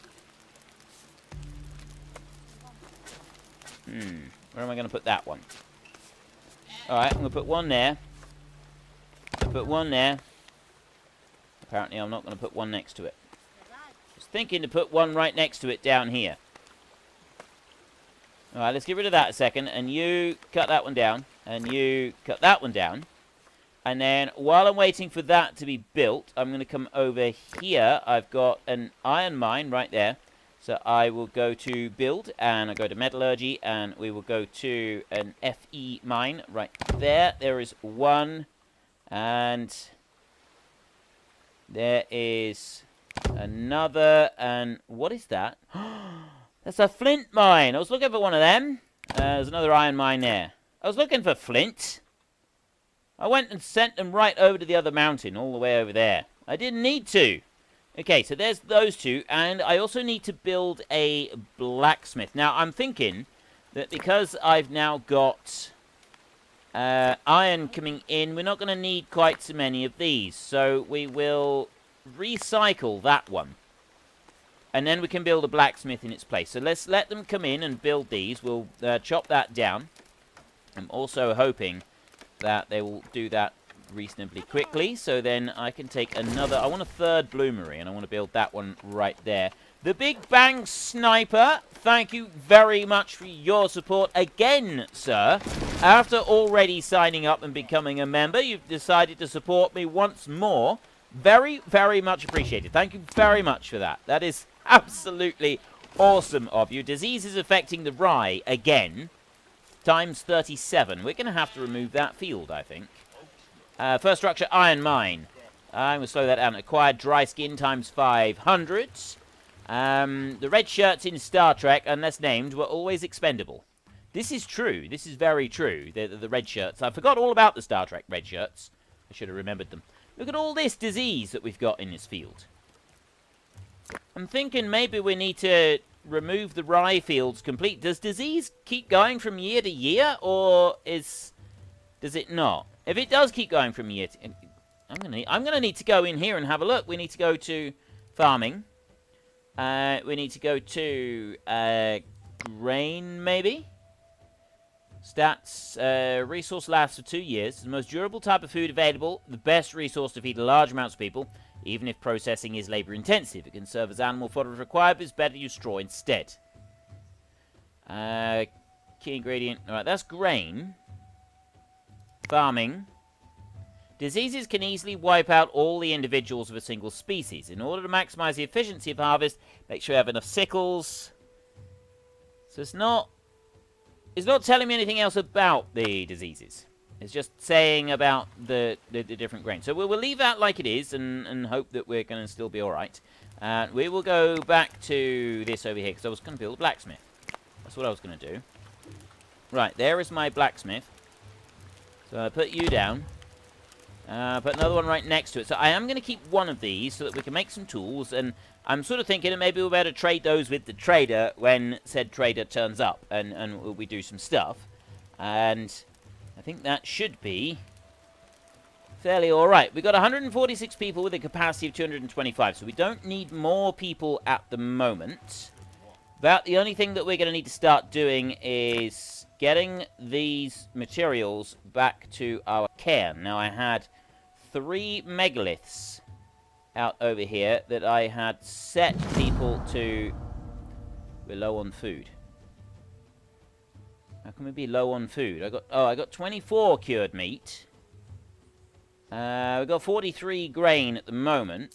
Where am I going to put that one? Alright, I'm going to put one there. Put one there. Apparently I'm not going to put one next to it. Just thinking to put one right next to it down here. Alright, let's get rid of that a second. And you cut that one down. And you cut that one down. And then while I'm waiting for that to be built, I'm going to come over here. I've got an iron mine right there. So I will go to build, and I'll go to metallurgy, and we will go to an FE mine right there. There is one, and there is another, and what is that? That's a flint mine. I was looking for one of them. There's another iron mine there. I was looking for flint. I went and sent them right over to the other mountain, all the way over there. I didn't need to. Okay, so there's those two, and I also need to build a blacksmith. Now, I'm thinking that because I've now got iron coming in, we're not going to need quite so many of these. So we will recycle that one. And then we can build a blacksmith in its place. So let's let them come in and build these. We'll chop that down. I'm also hoping that they will do that reasonably quickly, so then I can take another. I want a third bloomery, and I want to build that one right there. The Big Bang Sniper, thank you very much for your support again, sir. After already signing up and becoming a member, you've decided to support me once more. Very, very much appreciated. Thank you very much for that. That is absolutely awesome of you. Disease is affecting the rye again, times 37. We're going to have to remove that field, I think. First structure, iron mine. I'm going to slow that down. Acquired dry skin times 500. The red shirts in Star Trek, unless named, were always expendable. This is true. This is very true. The red shirts. I forgot all about the Star Trek red shirts. I should have remembered them. Look at all this disease that we've got in this field. I'm thinking maybe we need to remove the rye fields complete. Does disease keep going from year to year, or does it not? If it does keep going from year to... I'm gonna need to go in here and have a look. We need to go to farming. We need to go to grain, maybe? Stats. Resource lasts for 2 years. It's the most durable type of food available. The best resource to feed large amounts of people, even if processing is labor-intensive. It can serve as animal fodder if required, but it's better to use straw instead. Key ingredient. Alright, that's grain. Farming. Diseases can easily wipe out all the individuals of a single species. In order to maximize the efficiency of harvest, make sure you have enough sickles. So it's not telling me anything else about the diseases. It's just saying about the different grains. So we'll leave that like it is and hope that we're going to still be alright. We will go back to this over here, because I was going to build a blacksmith. That's what I was going to do. Right, there is my blacksmith. So I put you down. Put another one right next to it. So I am going to keep one of these so that we can make some tools. And I'm sort of thinking that maybe we'll better trade those with the trader when said trader turns up. And we do some stuff. And I think that should be fairly alright. We've got 146 people with a capacity of 225. So we don't need more people at the moment. But the only thing that we're going to need to start doing is getting these materials back to our cairn. Now, I had 3 megaliths out over here that I had set people to... We're low on food. How can we be low on food? I got 24 cured meat. We've got 43 grain at the moment.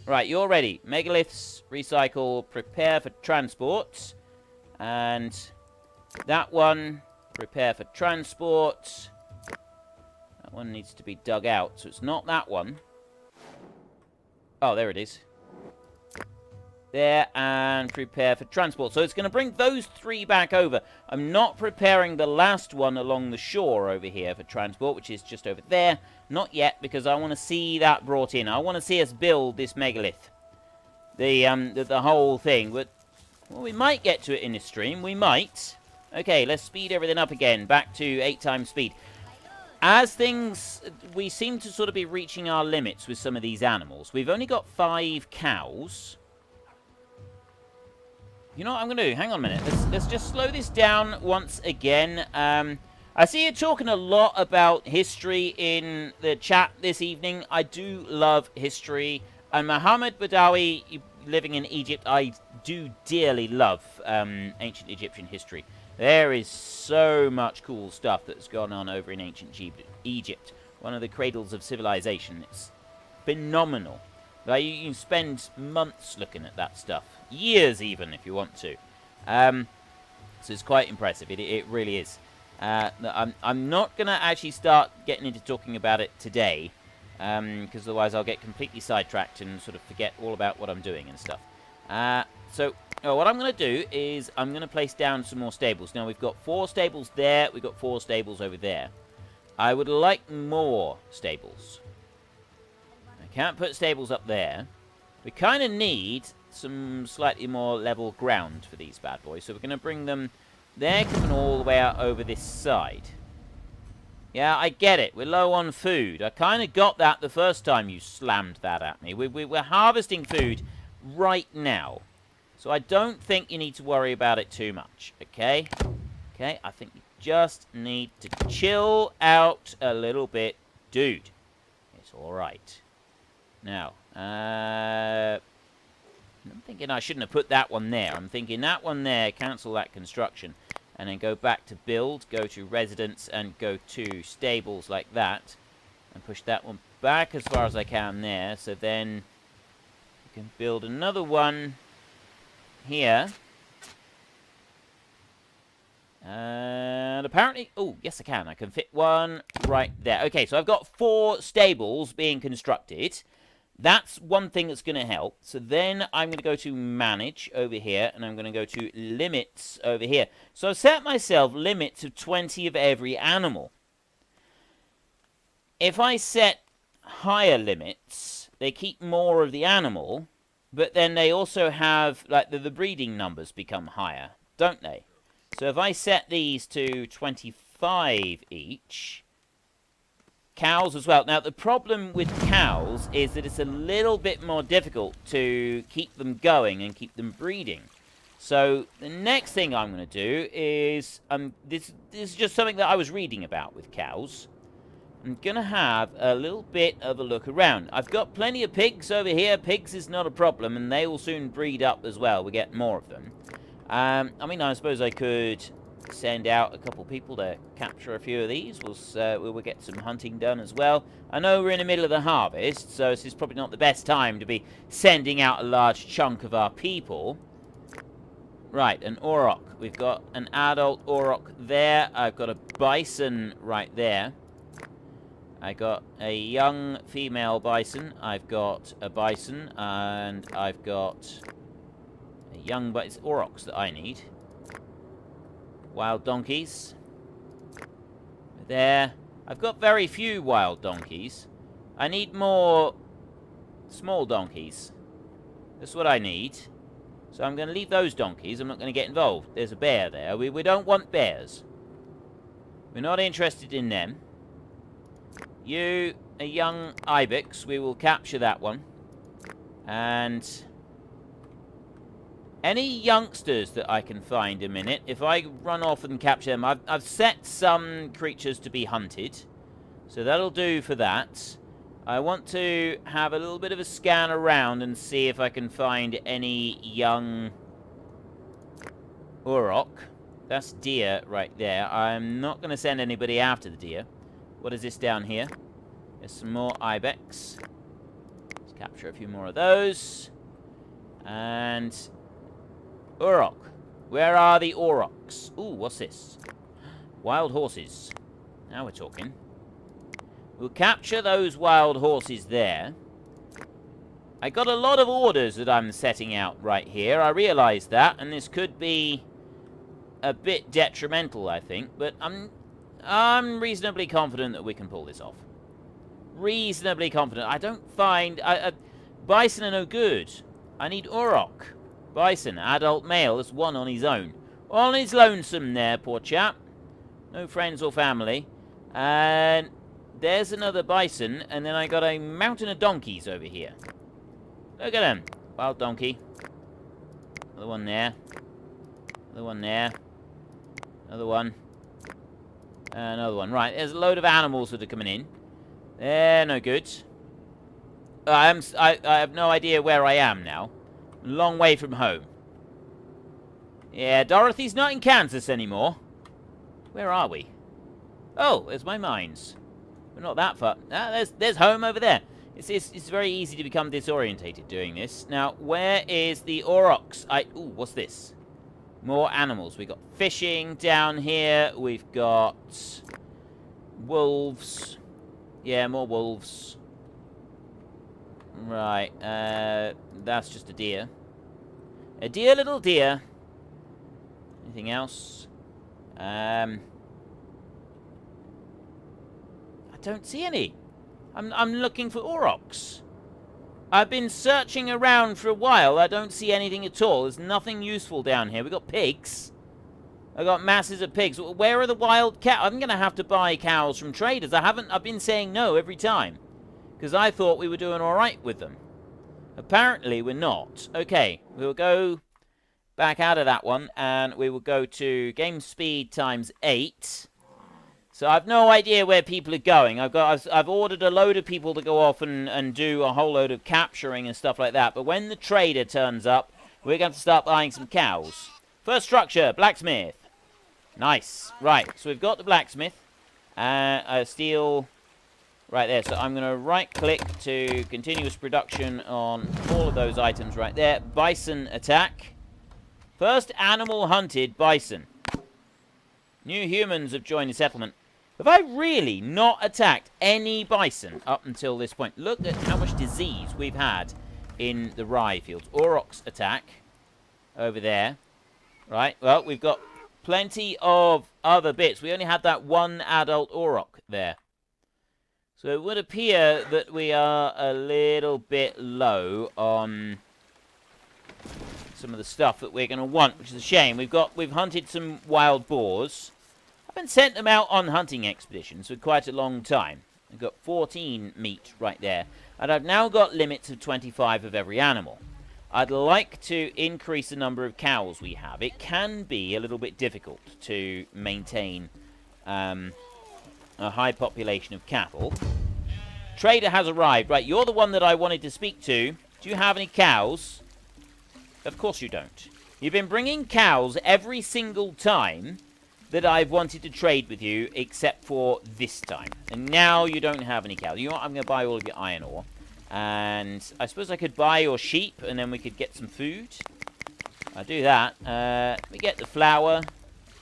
Right, you're ready. Megaliths, recycle, prepare for transport. And that one, prepare for transport. That one needs to be dug out, so it's not that one. Oh, there it is. There, and prepare for transport. So it's going to bring those 3 back over. I'm not preparing the last one along the shore over here for transport, which is just over there. Not yet, because I want to see that brought in. I want to see us build this megalith. The whole thing. But, well, we might get to it in this stream. We might. Okay, let's speed everything up again. Back to 8 times speed. As things... We seem to sort of be reaching our limits with some of these animals. We've only got 5 cows. You know what I'm going to do? Hang on a minute. Let's just slow this down once again. I I see you talking a lot about history in the chat this evening. I do love history. And Muhammad Badawi, living in Egypt, I do dearly love ancient Egyptian history. There is so much cool stuff that's gone on over in ancient Egypt. One of the cradles of civilization. It's phenomenal. Like, you can spend months looking at that stuff. Years, even, if you want to. So it's quite impressive. It really is. I'm not going to actually start getting into talking about it today, because otherwise I'll get completely sidetracked and sort of forget all about what I'm doing and stuff. So what I'm going to do is I'm going to place down some more stables. Now, we've got 4 stables there. We've got 4 stables over there. I would like more stables. I can't put stables up there. We kind of need some slightly more level ground for these bad boys. So we're going to bring them... They're coming all the way out over this side. Yeah, I get it. We're low on food. I kind of got that the first time you slammed that at me. We're harvesting food right now. So I don't think you need to worry about it too much. Okay? Okay, I think you just need to chill out a little bit. Dude, it's alright. Now, I'm thinking I shouldn't have put that one there. I'm thinking that one there, cancel that construction. And then go back to build, go to residence, and go to stables like that. And push that one back as far as I can there. So then you can build another one here. And apparently... Oh, yes I can. I can fit one right there. Okay, so I've got 4 stables being constructed. That's one thing that's going to help. So then I'm going to go to manage over here, and I'm going to go to limits over here. So I've set myself limits of 20 of every animal. If I set higher limits, they keep more of the animal, but then they also have, like, the breeding numbers become higher, don't they? So if I set these to 25 each... Cows as well. Now, the problem with cows is that it's a little bit more difficult to keep them going and keep them breeding. So, the next thing I'm going to do is... this is just something that I was reading about with cows. I'm going to have a little bit of a look around. I've got plenty of pigs over here. Pigs is not a problem, and they will soon breed up as well. We get more of them. I mean, I suppose I could... send out a couple people to capture a few of these. We'll get some hunting done as well. I know we're in the middle of the harvest, so this is probably not the best time to be sending out a large chunk of our people. Right, an auroch. We've got an adult auroch there. I've got a bison right there. I got a young female bison. I've got a bison, and I've got a young bison. It's aurochs that I need. Wild donkeys. There. I've got very few wild donkeys. I need more small donkeys. That's what I need. So I'm going to leave those donkeys. I'm not going to get involved. There's a bear there. We don't want bears. We're not interested in them. You, a young ibex. We will capture that one. And... any youngsters that I can find a minute, if I run off and capture them, I've set some creatures to be hunted. So that'll do for that. I want to have a little bit of a scan around and see if I can find any young auroch. That's deer right there. I'm not going to send anybody after the deer. What is this down here? There's some more ibex. Let's capture a few more of those. And... auroch. Where are the aurochs? Ooh, what's this? Wild horses. Now we're talking. We'll capture those wild horses there. I got a lot of orders that I'm setting out right here. I realise that, and this could be a bit detrimental, I think. But I'm reasonably confident that we can pull this off. Reasonably confident. I don't find... bison are no good. I need auroch. Bison, adult male. There's one on his own. On his lonesome there, poor chap. No friends or family. And there's another bison. And then I got a mountain of donkeys over here. Look at them. Wild donkey. Another one there. Another one there. Another one. Another one. Right, there's a load of animals that are coming in. They're no good. I have no idea where I am now. Long way from home. Yeah, Dorothy's not in Kansas anymore. Where are we? Oh, there's my mines. We're not that far. Ah, there's home over there. It's very easy to become disorientated doing this. Now, where is the aurochs? Ooh, what's this? More animals. We've got fishing down here. We've got wolves. Yeah, more wolves. Right. That's just a deer. A dear little deer. Anything else? I don't see any. I'm looking for aurochs. I've been searching around for a while. I don't see anything at all. There's nothing useful down here. We've got pigs. I've got masses of pigs. Where are the wild cows? I'm going to have to buy cows from traders. I've been saying no every time. Because I thought we were doing alright with them. Apparently we're not. Okay, we'll go back out of that one. And we will go to game speed times 8. So I've no idea where people are going. I've ordered a load of people to go off and do a whole load of capturing and stuff like that. But when the trader turns up, we're going to start buying some cows. First structure, blacksmith. Nice. Right, so we've got the blacksmith. Steel right there. So I'm going to right-click to continuous production on all of those items right there. Bison attack. First animal hunted, bison. New humans have joined the settlement. Have I really not attacked any bison up until this point? Look at how much disease we've had in the rye fields. Aurochs attack over there. Right, well, we've got plenty of other bits. We only had that one adult auroch there. So it would appear that we are a little bit low on some of the stuff that we're going to want, which is a shame. We've hunted some wild boars. I haven't sent them out on hunting expeditions for quite a long time. I've got 14 meat right there. And I've now got limits of 25 of every animal. I'd like to increase the number of cows we have. It can be a little bit difficult to maintain a high population of cattle. Trader has arrived. Right, you're the one that I wanted to speak to. Do you have any cows? Of course you don't. You've been bringing cows every single time that I've wanted to trade with you, except for this time. And now you don't have any cows. You know what? I'm going to buy all of your iron ore. And I suppose I could buy your sheep, and then we could get some food. I'll do that. We get the flour,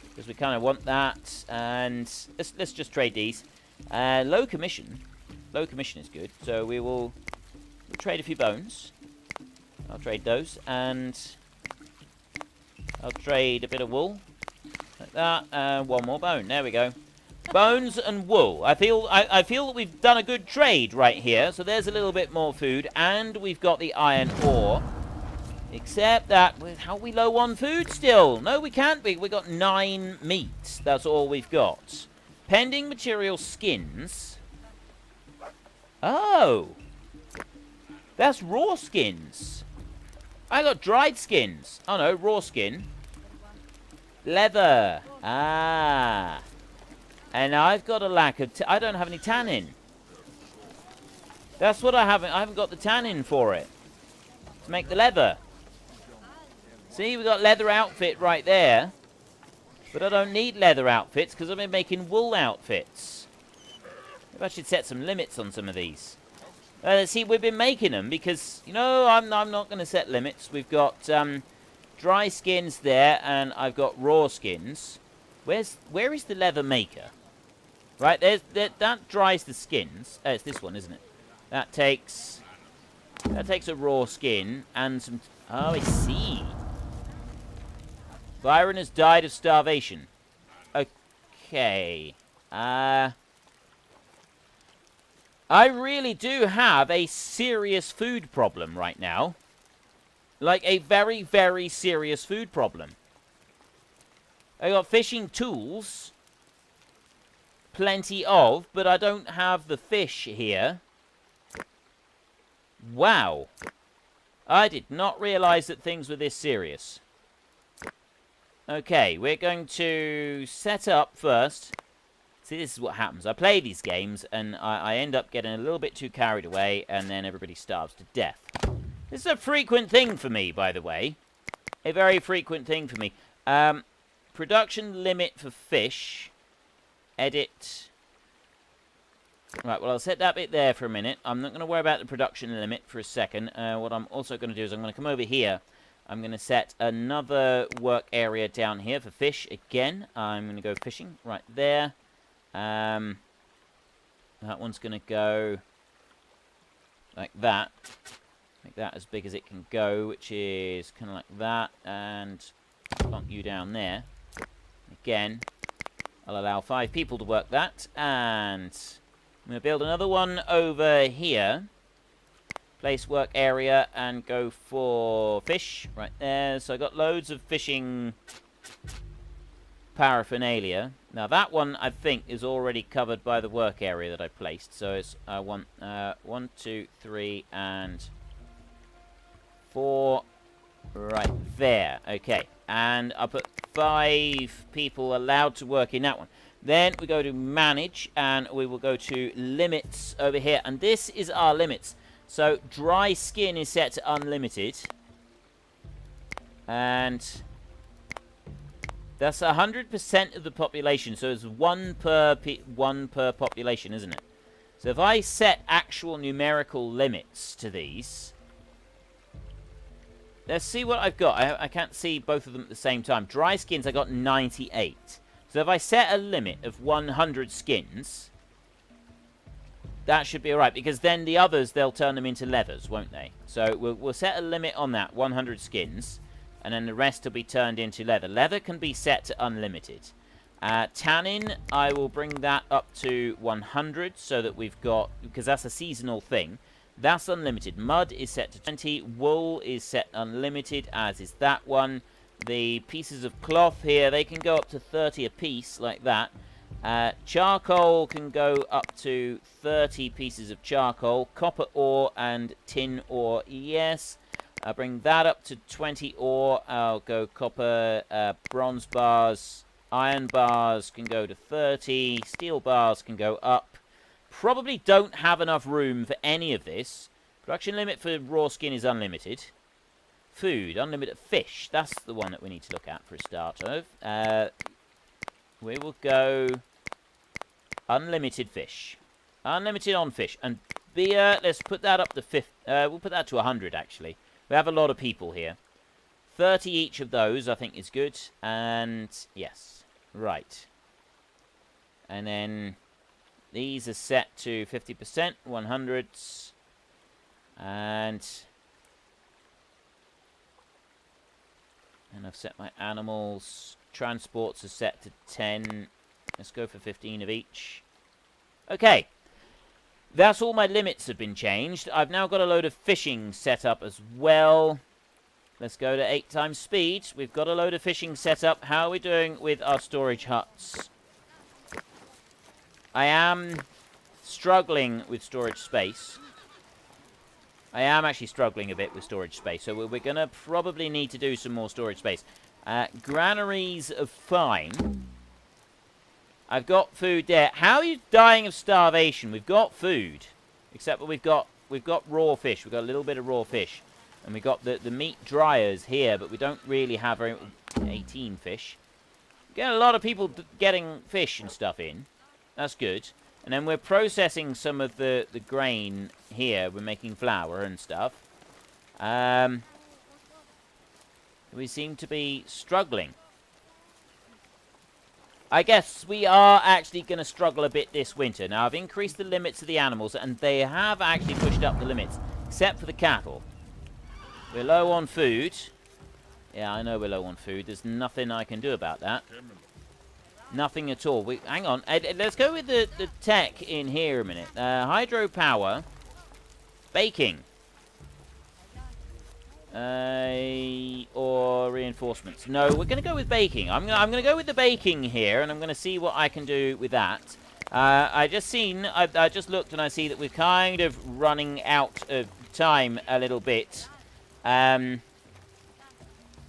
because we kind of want that. And let's just trade these. Low commission. Low commission is good. So we'll trade a few bones. I'll trade those. And I'll trade a bit of wool. Like that, and one more bone. There we go. Bones and wool. I feel that we've done a good trade right here. So there's a little bit more food, and we've got the iron ore. Except that, how are we low on food still? No, we can't be. We've got 9 meat. That's all we've got. Pending material skins. Oh. That's raw skins. I got dried skins. Oh no, raw skin. Leather. Ah. And I've got a lack of... I don't have any tannin. That's what I haven't... I haven't got the tannin for it. To make the leather. See, we've got leather outfit right there. But I don't need leather outfits because I've been making wool outfits. Maybe I should set some limits on some of these. See, we've been making them because... You know, I'm not going to set limits. We've got... dry skins there, and I've got raw skins. Where is the leather maker? Right, that dries the skins. It's this one, isn't it? That takes a raw skin and some... Oh, I see. Byron has died of starvation. Okay. I really do have a serious food problem right now. Like a very, very serious food problem. I got fishing tools. Plenty of, but I don't have the fish here. Wow. I did not realize that things were this serious. Okay, we're going to set up first See, this is what happens. I play these games, and I end up getting a little bit too carried away, and then everybody starves to death. This is a frequent thing for me, by the way. A very frequent thing for me. Production limit for fish. Edit. Right, well, I'll set that bit there for a minute. I'm not going to worry about the production limit for a second. What I'm also going to do is I'm going to come over here. I'm going to set another work area down here for fish again. I'm going to go fishing right there. That one's going to go like that. Make that as big as it can go, which is kind of like that. And plonk you down there. Again, I'll allow 5 people to work that. And I'm going to build another one over here. Place work area and go for fish right there. So I got loads of fishing paraphernalia. Now that one I think is already covered by the work area that I placed. So it's I want 1, 2, 3, and 4 right there. Okay, and I'll put 5 people allowed to work in that one. Then we go to manage, and we will go to limits over here. And this is our limits. So dry skin is set to unlimited. And that's 100% of the population. So it's one per population, isn't it? So if I set actual numerical limits to these, let's see what I've got. I can't see both of them at the same time. Dry skins, I got 98. So if I set a limit of 100 skins, that should be alright, because then the others, they'll turn them into leathers, won't they? So we'll set a limit on that, 100 skins, and then the rest will be turned into leather. Leather can be set to unlimited. Tannin, I will bring that up to 100, so that we've got, because that's a seasonal thing, that's unlimited. Mud is set to 20, wool is set unlimited, as is that one. The pieces of cloth here, they can go up to 30 a piece, like that. Charcoal can go up to 30 pieces of charcoal. Copper ore and tin ore, yes. I'll bring that up to 20 ore. I'll go copper, bronze bars, iron bars can go to 30. Steel bars can go up. Probably don't have enough room for any of this. Production limit for raw skin is unlimited. Food, unlimited fish. That's the one that we need to look at for a start of. We will go unlimited fish. Unlimited on fish. And beer, let's put that up to 50. We'll put that to 100, actually. We have a lot of people here. 30 each of those, I think, is good. And, yes. Right. And then these are set to 50%, 100s. And I've set my animals. Transports are set to 10. Let's go for 15 of each. Okay. That's all my limits have been changed. I've now got a load of fishing set up as well. Let's go to 8 times speed. We've got a load of fishing set up. How are we doing with our storage huts? I am struggling with storage space. I am actually struggling a bit with storage space. So we're going to probably need to do some more storage space. Granaries are fine. I've got food there. How are you dying of starvation? We've got food. Except that we've got raw fish. We've got a little bit of raw fish. And we've got the meat dryers here, but we don't really have 18 fish. We get a lot of people getting fish and stuff in. That's good. And then we're processing some of the grain here. We're making flour and stuff. We seem to be struggling. I guess we are actually going to struggle a bit this winter. Now, I've increased the limits of the animals, and they have actually pushed up the limits, except for the cattle. We're low on food. Yeah, I know we're low on food. There's nothing I can do about that. Nothing at all. Hang on. Let's go with the tech in here a minute. Hydropower. Baking. Or reinforcements. No, we're going to go with baking. I'm going to go with the baking here, and I'm going to see what I can do with that. I just looked, and I see that we're kind of running out of time a little bit. So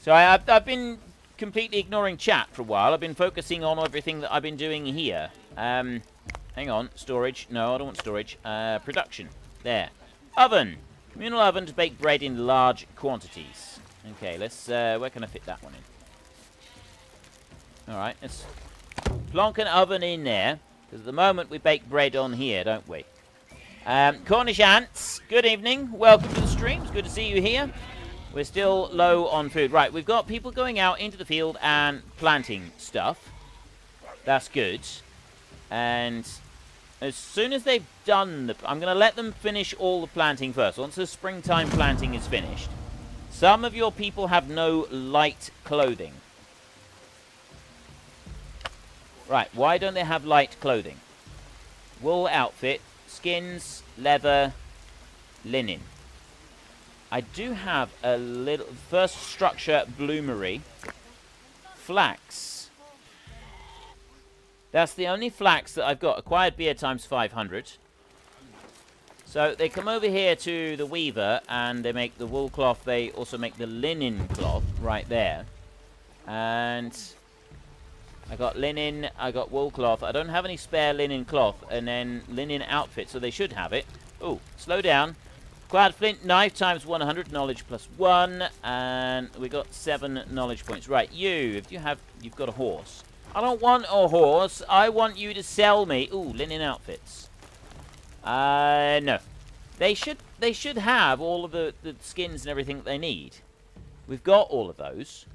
I've been completely ignoring chat for a while. I've been focusing on everything that I've been doing here. Hang on. Storage. No, I don't want storage. Production. There. Oven. Communal oven to bake bread in large quantities. Okay, let's... where can I fit that one in? Alright, let's plonk an oven in there. Because at the moment we bake bread on here, don't we? Cornish ants, good evening. Welcome to the stream. It's good to see you here. We're still low on food. Right, we've got people going out into the field and planting stuff. That's good. And as soon as they've done the... I'm going to let them finish all the planting first. Once the springtime planting is finished. Some of your people have no light clothing. Right, why don't they have light clothing? Wool outfit, skins, leather, linen. I do have a little... First structure, bloomery. Flax. That's the only flax that I've got. Acquired beer times 500. So they come over here to the weaver and they make the wool cloth. They also make the linen cloth right there. And I got linen, I got wool cloth. I don't have any spare linen cloth and then linen outfit, so they should have it. Oh, slow down. Acquired flint knife times 100, knowledge plus 1, and we got 7 knowledge points. Right, you've got a horse. I don't want a horse. I want you to sell me. Ooh, linen outfits. No. They should have all of the skins and everything that they need. We've got all of those.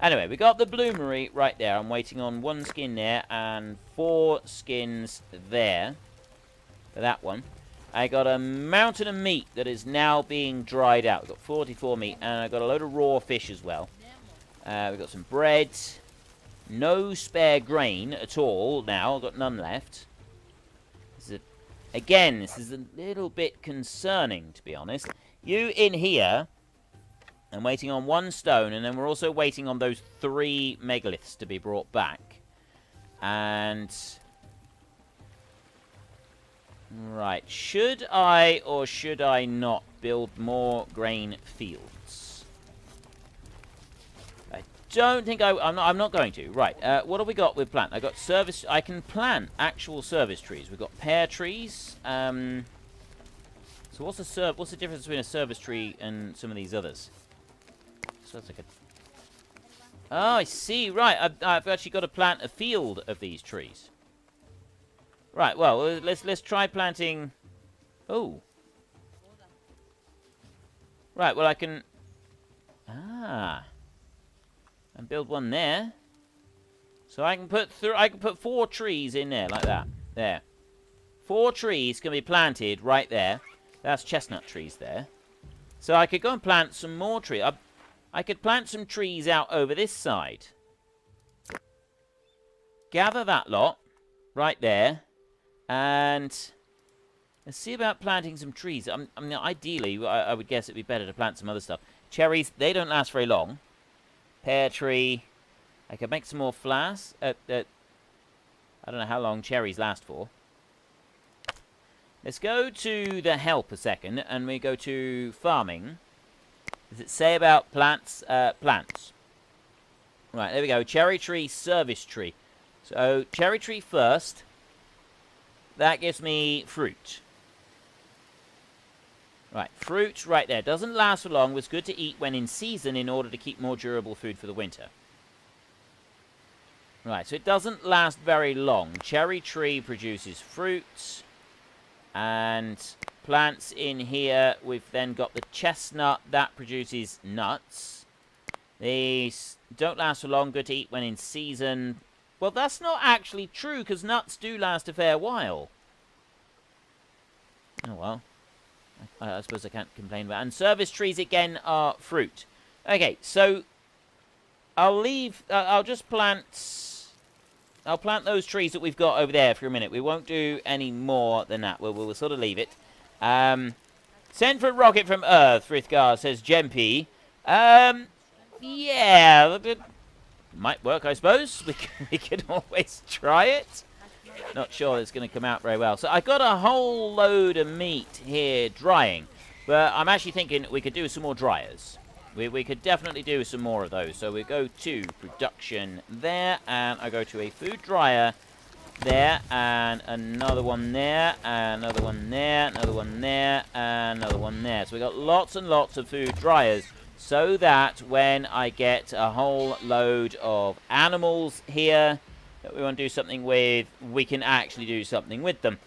Anyway, we got the bloomery right there. I'm waiting on 1 skin there and 4 skins there for that one. I got a mountain of meat that is now being dried out. We've got 44 meat, and I got a load of raw fish as well. We've got some bread. No spare grain at all now. I've got none left. Again, this is a little bit concerning, to be honest. You in here... I'm waiting on 1 stone, and then we're also waiting on those 3 megaliths to be brought back. And... Right, should I or should I not build more grain fields? I don't think I'm not going to. Right, what have we got with plant? I got service... I can plant actual service trees. We've got pear trees. So what's the difference between a service tree and some of these others? So that's like a... Oh, I see. Right, I've actually got to plant a field of these trees. Right, well, let's try planting... Oh. Right, well, I can... Ah. And build one there. So I can put 4 trees in there, like that. There. 4 trees can be planted right there. That's chestnut trees there. So I could go and plant some more trees. I could plant some trees out over this side. Gather that lot right there. And let's see about planting some trees. I mean, ideally, I would guess it'd be better to plant some other stuff. Cherries, they don't last very long. Pear tree. I could make some more flass. I don't know how long cherries last for. Let's go to the help a second, and we go to farming. Does it say about plants? Plants. Right, there we go. Cherry tree, service tree. So, cherry tree first. That gives me fruit. Right, fruit right there. Doesn't last for long. Was good to eat when in season in order to keep more durable food for the winter. Right, so it doesn't last very long. Cherry tree produces fruit. And plants in here. We've then got the chestnut. That produces nuts. These don't last for long. Good to eat when in season. Well, that's not actually true, because nuts do last a fair while. Oh, well. I suppose I can't complain about it. And service trees, again, are fruit. Okay, so I'll just plant... I'll plant those trees that we've got over there for a minute. We won't do any more than that. We'll sort of leave it. Send for a rocket from Earth, Frithgar, says Jempy. Yeah, it might work, I suppose. We could always try it. Not sure it's going to come out very well. So I've got a whole load of meat here drying. But I'm actually thinking we could do some more dryers. We could definitely do some more of those. So we go to production there, and I go to a food dryer there, and another one there, and another one there, another one there, and another one there. So we got lots and lots of food dryers, so that when I get a whole load of animals here that we want to do something with, we can actually do something with them.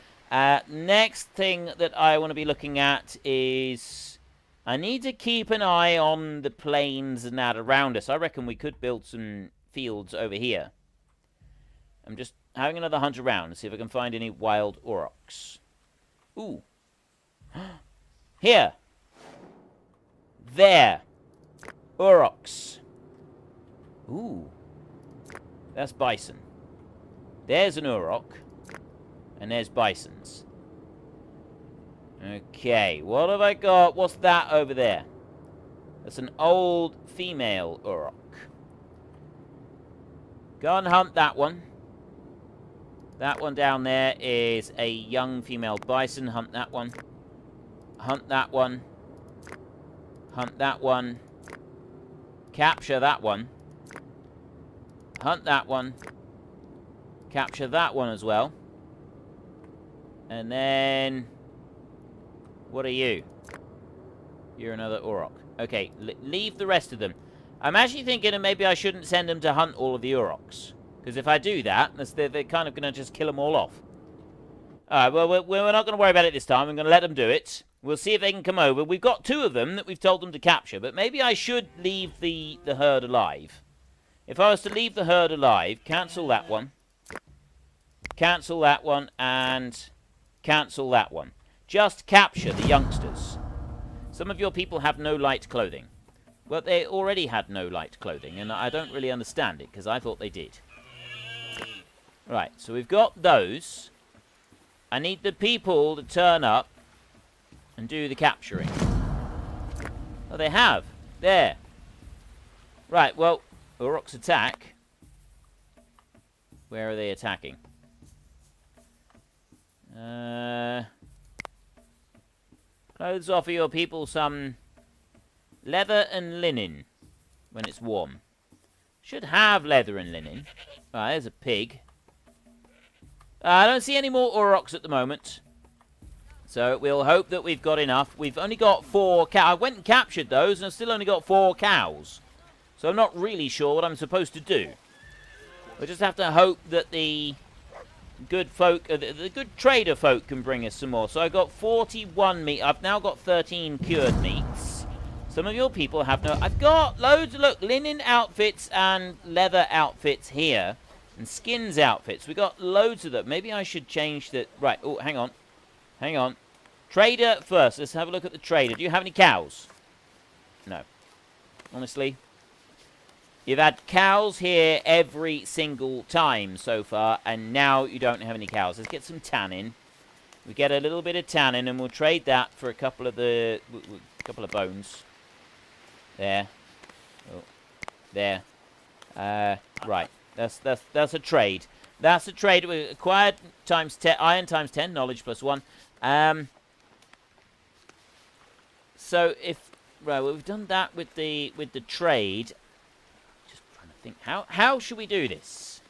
Next thing that I want to be looking at is I need to keep an eye on the plains and that around us. I reckon we could build some fields over here. I'm just having another hunt around to see if I can find any wild aurochs. Ooh. Here. There. Aurochs. Ooh. That's bison. There's an auroch. And there's bisons. Okay, what have I got? What's that over there? That's an old female auroch. Go and hunt that one. That one down there is a young female bison. Hunt that one. Hunt that one. Hunt that one. Capture that one. Hunt that one. Capture that one as well. And then... what are you? You're another auroch. Okay, leave the rest of them. I'm actually thinking that maybe I shouldn't send them to hunt all of the aurochs. Because if I do that, they're kind of going to just kill them all off. Alright, well, we're not going to worry about it this time. I'm going to let them do it. We'll see if they can come over. We've got 2 of them that we've told them to capture. But maybe I should leave the herd alive. If I was to leave the herd alive, cancel that one. Cancel that one. And cancel that one. Just capture the youngsters. Some of your people have no light clothing. Well, they already had no light clothing, and I don't really understand it, because I thought they did. Right, so we've got those. I need the people to turn up and do the capturing. Oh, they have. There. Right, well, aurochs attack. Where are they attacking? Clothes offer your people some leather and linen when it's warm. Should have leather and linen. Ah, there's a pig. I don't see any more aurochs at the moment. So we'll hope that we've got enough. We've only got 4 cows. I went and captured those, and I've still only got 4 cows. So I'm not really sure what I'm supposed to do. We just have to hope that the good folk, the good trader folk can bring us some more. So I got 41 meat. I've now got 13 cured meats. Some of your people have no... I've got loads of, look, linen outfits and leather outfits here. And skins outfits. We got loads of them. Maybe I should change the... Right, oh, hang on. Hang on. Trader first. Let's have a look at the trader. Do you have any cows? No. Honestly. You've had cows here every single time so far, and now you don't have any cows. Let's get some tannin. We get a little bit of tannin, and we'll trade that for a couple of the... couple of bones. There. Oh. There. Right. That's a trade. That's a trade. We acquired times 10, iron times 10, knowledge plus 1. So if right, well, we've done that with the trade. Just trying to think, how should we do this?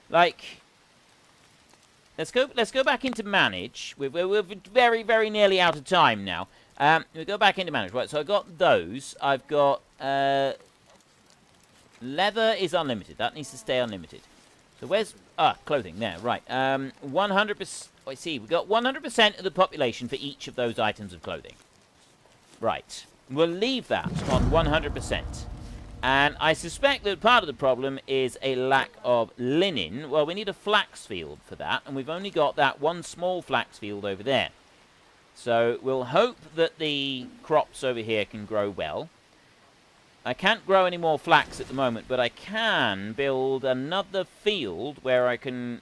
Like, let's go back into manage. We're very very nearly out of time now. We go back into manage. Right. So I got those. I've got leather is unlimited. That needs to stay unlimited. So where's... clothing. There, right. 100%... I see. We've got 100% of the population for each of those items of clothing. Right. We'll leave that on 100%. And I suspect that part of the problem is a lack of linen. Well, we need a flax field for that. And we've only got that one small flax field over there. So we'll hope that the crops over here can grow well. I can't grow any more flax at the moment, but I can build another field where I can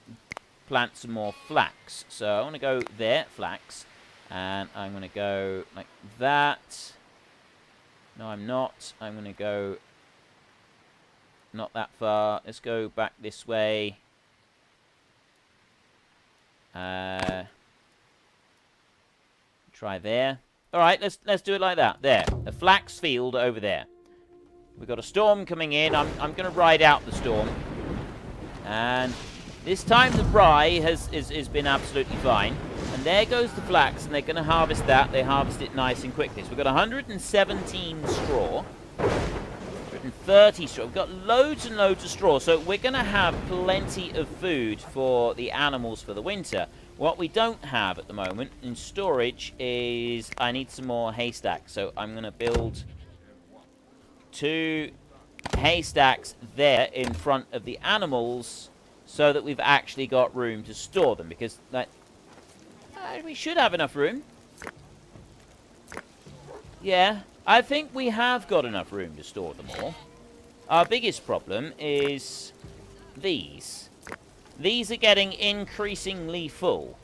plant some more flax. So I want to go there, flax, and I'm going to go like that. No, I'm not. I'm going to go not that far. Let's go back this way. Try there. All right, let's do it like that. There, a flax field over there. We've got a storm coming in. I'm going to ride out the storm. And this time the rye has been absolutely fine. And there goes the flax, and they're going to harvest that. They harvest it nice and quickly. So we've got 117 straw. 130 straw. We've got loads and loads of straw. So we're going to have plenty of food for the animals for the winter. What we don't have at the moment in storage is I need some more haystacks. So I'm going to build 2 haystacks there in front of the animals so that we've actually got room to store them, because we should have enough room. Yeah, I think we have got enough room to store them all. Our biggest problem is these. These are getting increasingly full.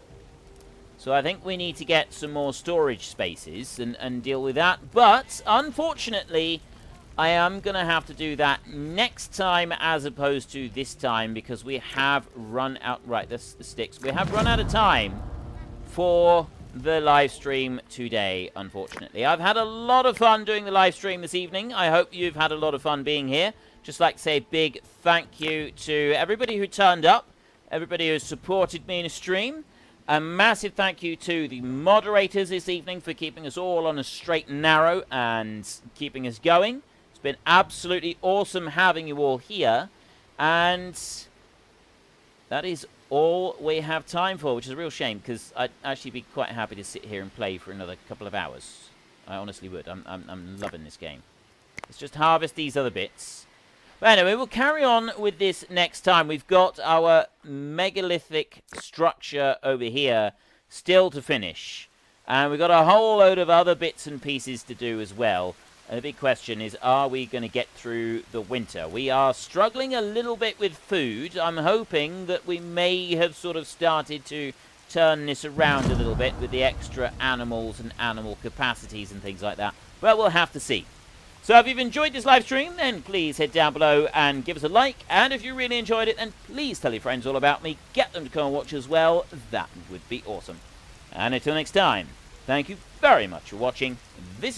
So I think we need to get some more storage spaces and deal with that. But, unfortunately, I am going to have to do that next time as opposed to this time, because we have run out... Right, that's the sticks. We have run out of time for the live stream today, unfortunately. I've had a lot of fun doing the live stream this evening. I hope you've had a lot of fun being here. Just like to say a big thank you to everybody who turned up, everybody who supported me in a stream. A massive thank you to the moderators this evening for keeping us all on a straight and narrow and keeping us going. It's been absolutely awesome having you all here. And that is all we have time for, which is a real shame, because I'd actually be quite happy to sit here and play for another couple of hours. I honestly would. I'm loving this game. Let's just harvest these other bits. But anyway, we'll carry on with this next time. We've got our megalithic structure over here still to finish. And we've got a whole load of other bits and pieces to do as well. And the big question is, are we going to get through the winter? We are struggling a little bit with food. I'm hoping that we may have sort of started to turn this around a little bit with the extra animals and animal capacities and things like that. But we'll have to see. So if you've enjoyed this live stream, then please head down below and give us a like. And if you really enjoyed it, then please tell your friends all about me. Get them to come and watch as well. That would be awesome. And until next time, thank you very much for watching. This